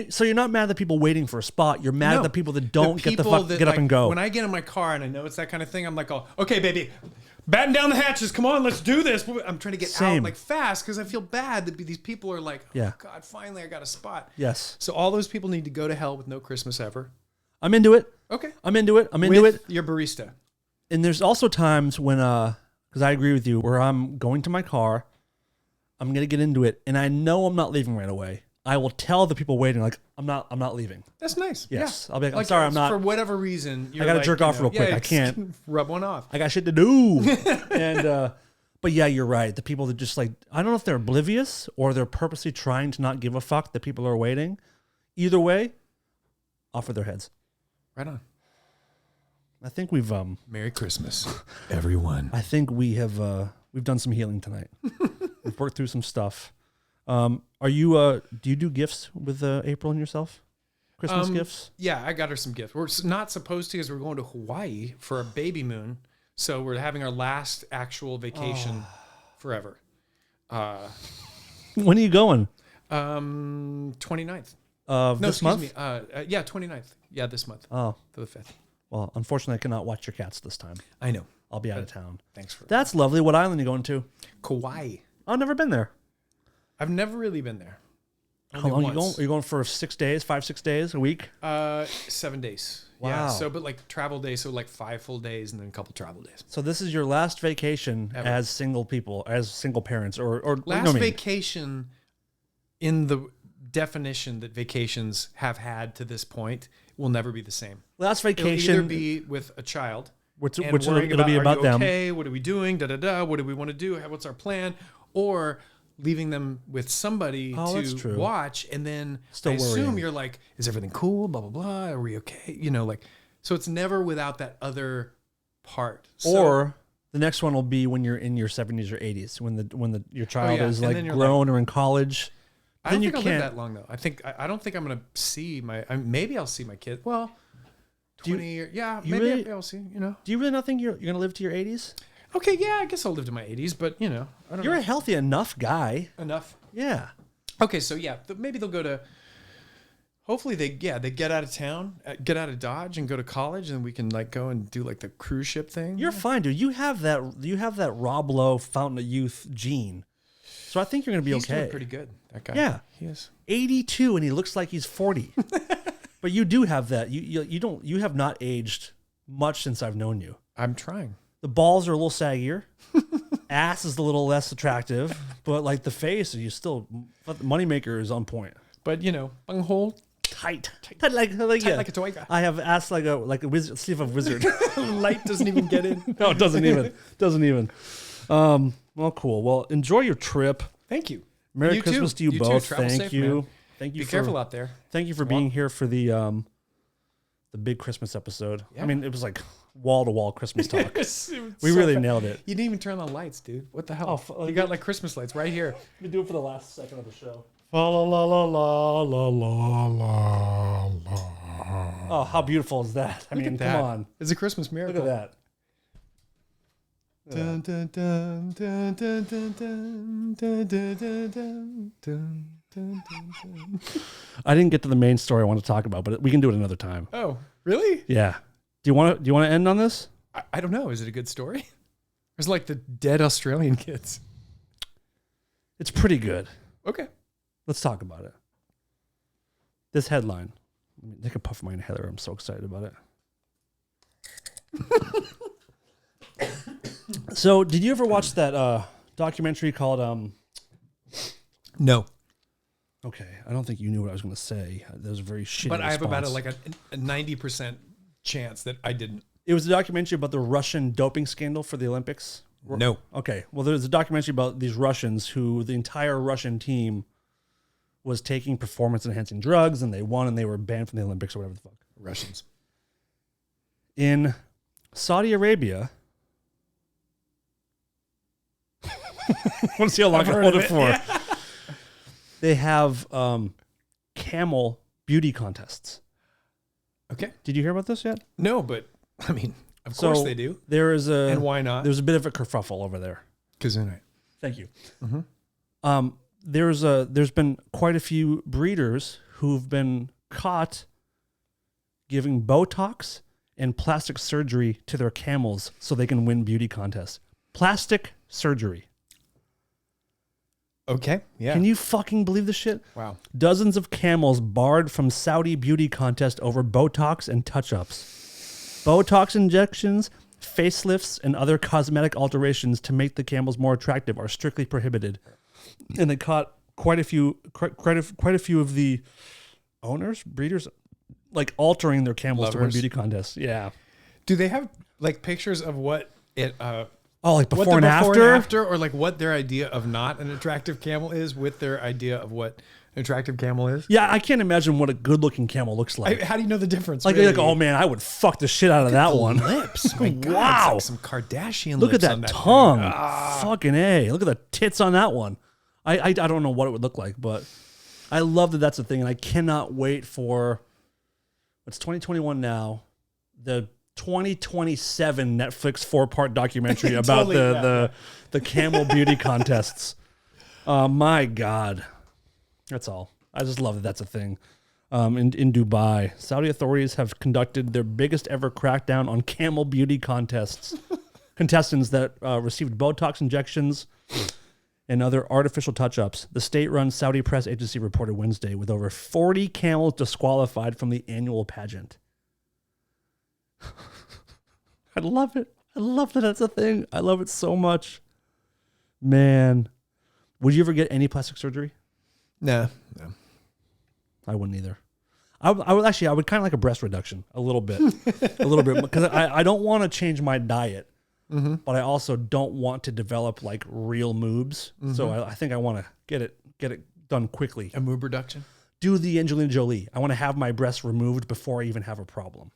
So you're not mad at the people waiting for a spot. You're mad at the people that don't get people that, get up and go. When I get in my car and I know it's that kind of thing, I'm like, oh, okay, baby, batten down the hatches. Come on, let's do this. I'm trying to get out like fast because I feel bad that these people are like, oh, God, finally I got a spot. Yes. So all those people need to go to hell with no Christmas ever. I'm into it. Okay. I'm into it. I'm into with it. Your barista. And there's also times when, because I agree with you, where I'm going to my car, I'm gonna get into it, and I know I'm not leaving right away. I will tell the people waiting, like, I'm not leaving. That's nice. Yes. Yeah. I'll be like, I'm sorry, I'm not. For whatever reason, I gotta jerk off real quick. I can't rub one off. I got shit to do. And but yeah, you're right. The people that just like, I don't know if they're oblivious or they're purposely trying to not give a fuck that people are waiting. Either way, off with their heads. Right on. I think we've Merry Christmas, everyone. I think we have we've done some healing tonight. We've worked through some stuff. Are you do you do gifts with April and yourself? Christmas gifts? Yeah, I got her some gifts. We're not supposed to because we're going to Hawaii for a baby moon. So we're having our last actual vacation forever. When are you going? 29th. Of this month? Me. Yeah, 29th. Yeah, this month. Oh. For the 5th. Well, unfortunately, I cannot watch your cats this time. I know. I'll be out of town. Thanks for That's lovely. What island are you going to? Kauai. I've never been there. I've never really been there. How long are you going? Are you going for 6 days, 5-6 days, a week? 7 days. Wow. Yeah, so, but like travel days, so like 5 full days and then a couple travel days. So this is your last vacation Ever. as single people, as single parents, or Last vacation in the definition that vacations have had to this point will never be the same. last It'll vacation. either be with a child, which and it'll worrying be about are you them. okay? What are we doing? Da da da. What do we want to do? What's our plan? Or leaving them with somebody that's to true. watch, and then Still I assume worrying. You're like, is everything cool? Blah blah blah. Are we okay? You know, like, so it's never without that other part. Or the next one will be when you're in your 70s or 80s, when your child is and like then you're grown or in college. I don't think I'll live that long though. I don't think I'm gonna see maybe I'll see my kid. Well, 20 years. Yeah, you maybe really- I'll see. You know. Do you really not think you're going to live to your 80s? Okay, yeah, I guess I'll live to my 80s, but you know, I don't You're know. a healthy enough guy. Enough. Yeah. Okay, so yeah, maybe they'll go to. Hopefully they get out of town, get out of Dodge, and go to college, and we can like go and do like the cruise ship thing. You're fine, dude. You have that Rob Lowe Fountain of Youth gene. So I think you're going to be He's okay. doing pretty good. That guy. Yeah. He is. 82 and he looks like he's 40. But you do have that. You have not aged much since I've known you. I'm trying. The balls are a little saggier. Ass is a little less attractive, but like the face, you still the moneymaker is on point. But you know, bunghole Tight like yeah. a toy guy. I have ass like a wizard, sleeve of wizard. Light doesn't even get in. No, it doesn't even. Well, cool. Well, enjoy your trip. Thank you. Merry You Christmas too. to you You too. both. Travel Thank safe, you. man. Thank you. Be for, careful out there. Thank you for being here for the big Christmas episode. Yeah. I mean, it was like wall to wall Christmas talk. We So really fun. nailed it. You didn't even turn on lights, dude. What the hell? Oh, you got like Christmas lights right here. We do it for the last second of the show. La la la la la la la la. Oh, how beautiful is that? I mean, come on. It's a Christmas miracle. Look at that. Dun, dun, dun, dun, dun, dun, dun, dun, dun, dun, dun, dun, dun, dun. I didn't get to the main story I want to talk about, but we can do it another time. Oh, really? Yeah. Do you want to end on this? I don't know. Is it a good story? It's like the dead Australian kids. It's pretty good. Okay. Let's talk about it. This headline. Let me take a puff of my inhaler. I'm so excited about it. So, did you ever watch that documentary called No. Okay, I don't think you knew what I was going to say. That was a very shitty But I have about response. a 90% chance that I didn't. It was a documentary about the Russian doping scandal for the Olympics. No. Okay, well, there's a documentary about these Russians who the entire Russian team was taking performance-enhancing drugs, and they won, and they were banned from the Olympics or whatever the fuck. Russians. In Saudi Arabia, I want to see how long I can hold it for. Yeah. They have camel beauty contests. Okay. Did you hear about this yet? No, but I mean, of course they do. There is And why not? There's a bit of a kerfuffle over there. Gesundheit. Thank you. Mm-hmm. There's been quite a few breeders who've been caught giving Botox and plastic surgery to their camels so they can win beauty contests. Plastic surgery. Okay. Yeah. Can you fucking believe this shit? Wow. Dozens of camels barred from Saudi beauty contest over Botox and touch-ups. Botox injections, facelifts, and other cosmetic alterations to make the camels more attractive are strictly prohibited. And they caught quite a few of the owners, breeders, like altering their camels to win beauty contests. Yeah. Do they have like pictures of what it? Like before and after, or like what their idea of not an attractive camel is with their idea of what an attractive camel is? Yeah, I can't imagine what a good-looking camel looks like. How do you know the difference? Like, really? like, oh man, I would fuck the shit out of that one. Lips, my God, wow, it's like some Kardashian. Look lips at on that that tongue. Thing. Fucking A. Look at the tits on that one. I don't know what it would look like, but I love that that's a thing, and I cannot wait for. It's 2021 now. The 2027 Netflix 4-part documentary about the camel beauty contests. My God, that's all. I just love that that's a thing. In Dubai, Saudi authorities have conducted their biggest ever crackdown on camel beauty contests. Contestants that received Botox injections and other artificial touch-ups. The state-run Saudi press agency reported Wednesday with over 40 camels disqualified from the annual pageant. I love it. I love that that's a thing. I love it so much. Man. Would you ever get any plastic surgery? No. I wouldn't either. I would kind of like a breast reduction a little bit, because I don't want to change my diet, but I also don't want to develop like real moobs. So I think I want to get it done quickly. A moob reduction? Do the Angelina Jolie. I want to have my breasts removed before I even have a problem.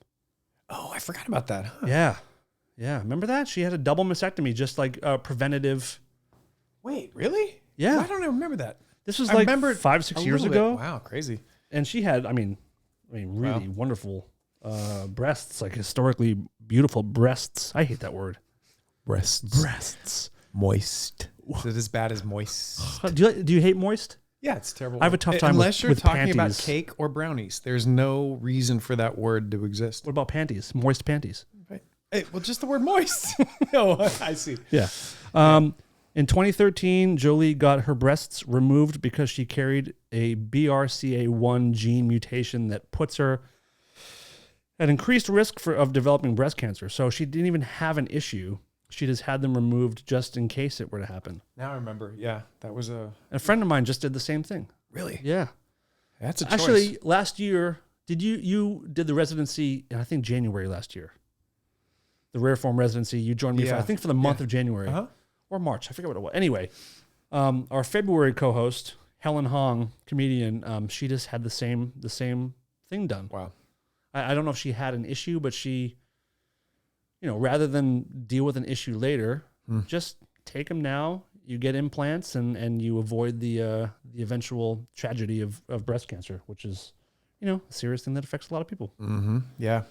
Oh, I forgot about that. Huh? Yeah. Remember that? She had a double mastectomy, just like preventative. Wait, really? Yeah. Why don't I remember that? This was like 5-6 years ago. Wow, crazy. And she had, really wonderful breasts, like historically beautiful breasts. I hate that word. Breasts. Moist. Is it as bad as moist? Do you hate moist? Yeah, it's terrible. I have a tough time unless you're with talking panties. about cake or brownies. There's no reason for that word to exist. What about panties? Moist panties. Right. Hey, well, just the word moist. Oh, I see. Yeah. In 2013, Jolie got her breasts removed because she carried a BRCA1 gene mutation that puts her at increased risk of developing breast cancer. So she didn't even have an issue. She just had them removed just in case it were to happen. Now I remember. Yeah, that was a friend of mine just did the same thing. Really? Yeah. That's a choice. Actually, last year, you did the residency in, I think, January last year. The rare form residency. You joined me for, I think, for the month of January. Or March. I forget what it was. Anyway, our February co-host, Helen Hong, comedian, she just had the same thing done. Wow. I don't know if she had an issue, but she, rather than deal with an issue later, just take them now. You get implants and you avoid the eventual tragedy of breast cancer, which is a serious thing that affects a lot of people. Mm-hmm. Yeah.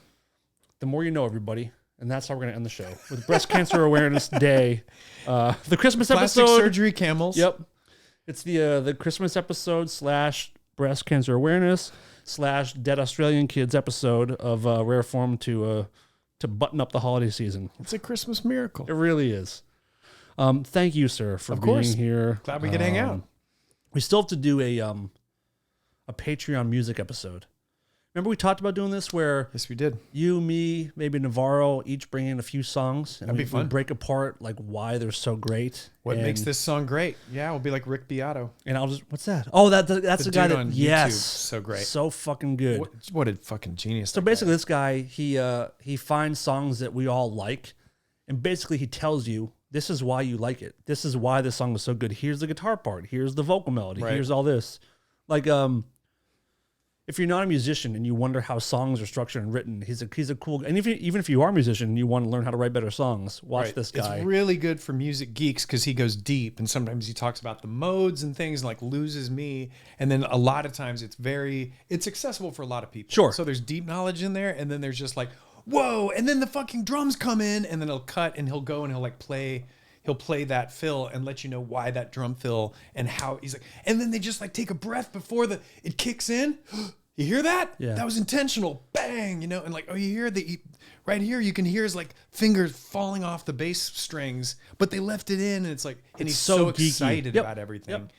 The more you know, everybody. And that's how we're going to end the show with Breast Cancer Awareness Day. The Christmas Plastic episode. surgery camels. Yep. It's the Christmas episode / breast cancer awareness / dead Australian kids episode of Rare Form to button up the holiday season. It's a Christmas miracle. It really is. Thank you, sir, for being here. Glad we could hang out. We still have to do a Patreon music episode. Remember we talked about doing this where Yes, we did. you, me, maybe Navarro each bring in a few songs and That'd be fun. we break apart like why they're so great. What and, makes this song great? Yeah, we'll be like Rick Beato. And I'll just what's that? Oh, that's the guy dude that on yes, YouTube. So great. so fucking good. What a fucking genius. So basically, this guy he finds songs that we all like, and basically he tells you this is why you like it. This is why this song is so good. Here's the guitar part. Here's the vocal melody. Right. Here's all this. Like if you're not a musician and you wonder how songs are structured and written, he's a cool. And even if you are a musician and you want to learn how to write better songs, watch this guy. It's really good for music geeks because he goes deep, and sometimes he talks about the modes and things like Loses Me, and then a lot of times it's accessible for a lot of people. Sure. So there's deep knowledge in there, and then there's just like whoa, and then the fucking drums come in, and then he'll cut and he'll go and he'll like play. He'll play that fill and let you know why that drum fill and how he's like, and then they just like take a breath before it kicks in. You hear that? Yeah. That was intentional. Bang, and like, oh, you hear right here, you can hear his like fingers falling off the bass strings, but they left it in, and it's like, and he's so geeky. excited Yep. about everything. Yep.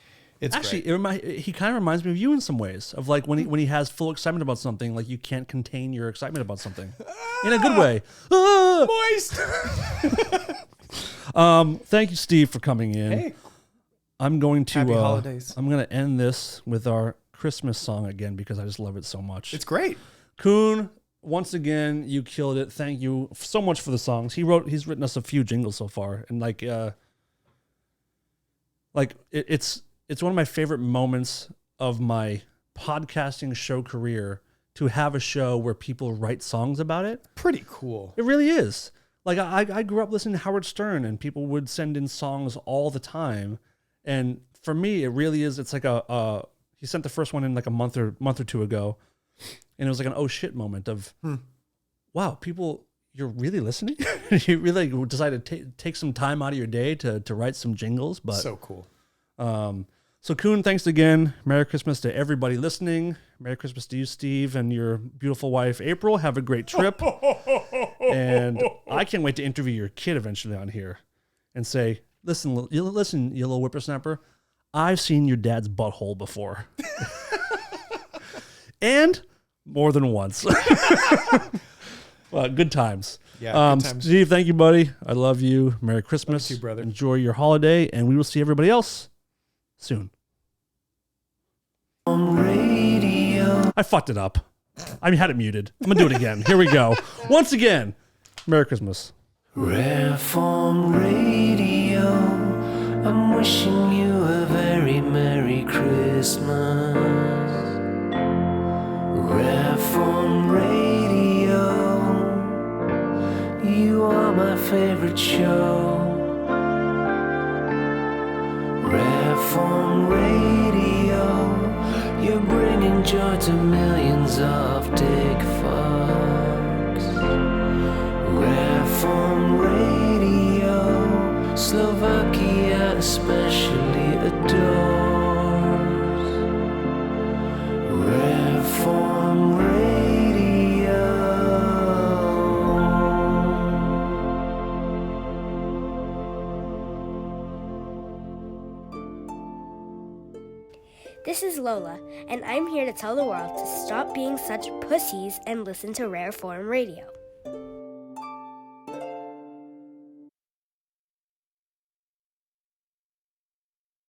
It's actually great. he kind of reminds me of you in some ways of like when he has full excitement about something, like you can't contain your excitement about something in a good way. Moist. Thank you, Steve, for coming in. Hey. I'm going to Happy holidays. I'm going to end this with our Christmas song again because I just love it so much. It's great. Kuhn, once again, you killed it. Thank you so much for the songs. He's written us a few jingles so far, and it's one of my favorite moments of my podcasting show career to have a show where people write songs about it. Pretty cool. It really is. Like I grew up listening to Howard Stern, and people would send in songs all the time, and for me, it really is. It's like he sent the first one in like a month or two ago, and it was like an oh shit moment of, wow, people, you're really listening. You really decided to take some time out of your day to write some jingles. But So cool. So Kuhn, thanks again. Merry Christmas to everybody listening. Merry Christmas to you, Steve, and your beautiful wife, April. Have a great trip. And I can't wait to interview your kid eventually on here and say, listen, you little whippersnapper, I've seen your dad's butthole before. And more than once. Well, good times. Yeah, good times. Steve, thank you, buddy. I love you. Merry Christmas. Love you too, brother. Enjoy your holiday, and we will see everybody else soon. Radio. I fucked it up. I had it muted. I'm going to do it again. Here we go. Once again, Merry Christmas. Rare Form Radio. I'm wishing you a very Merry Christmas. Rare Form Radio. You are my favorite show. Rare Form Radio. You're bringing joy to millions of dick fucks. Rare Form Radio. Slovakia especially adores. Rare Form Radio. This is Lola, and I'm here to tell the world to stop being such pussies and listen to Rare Form Radio.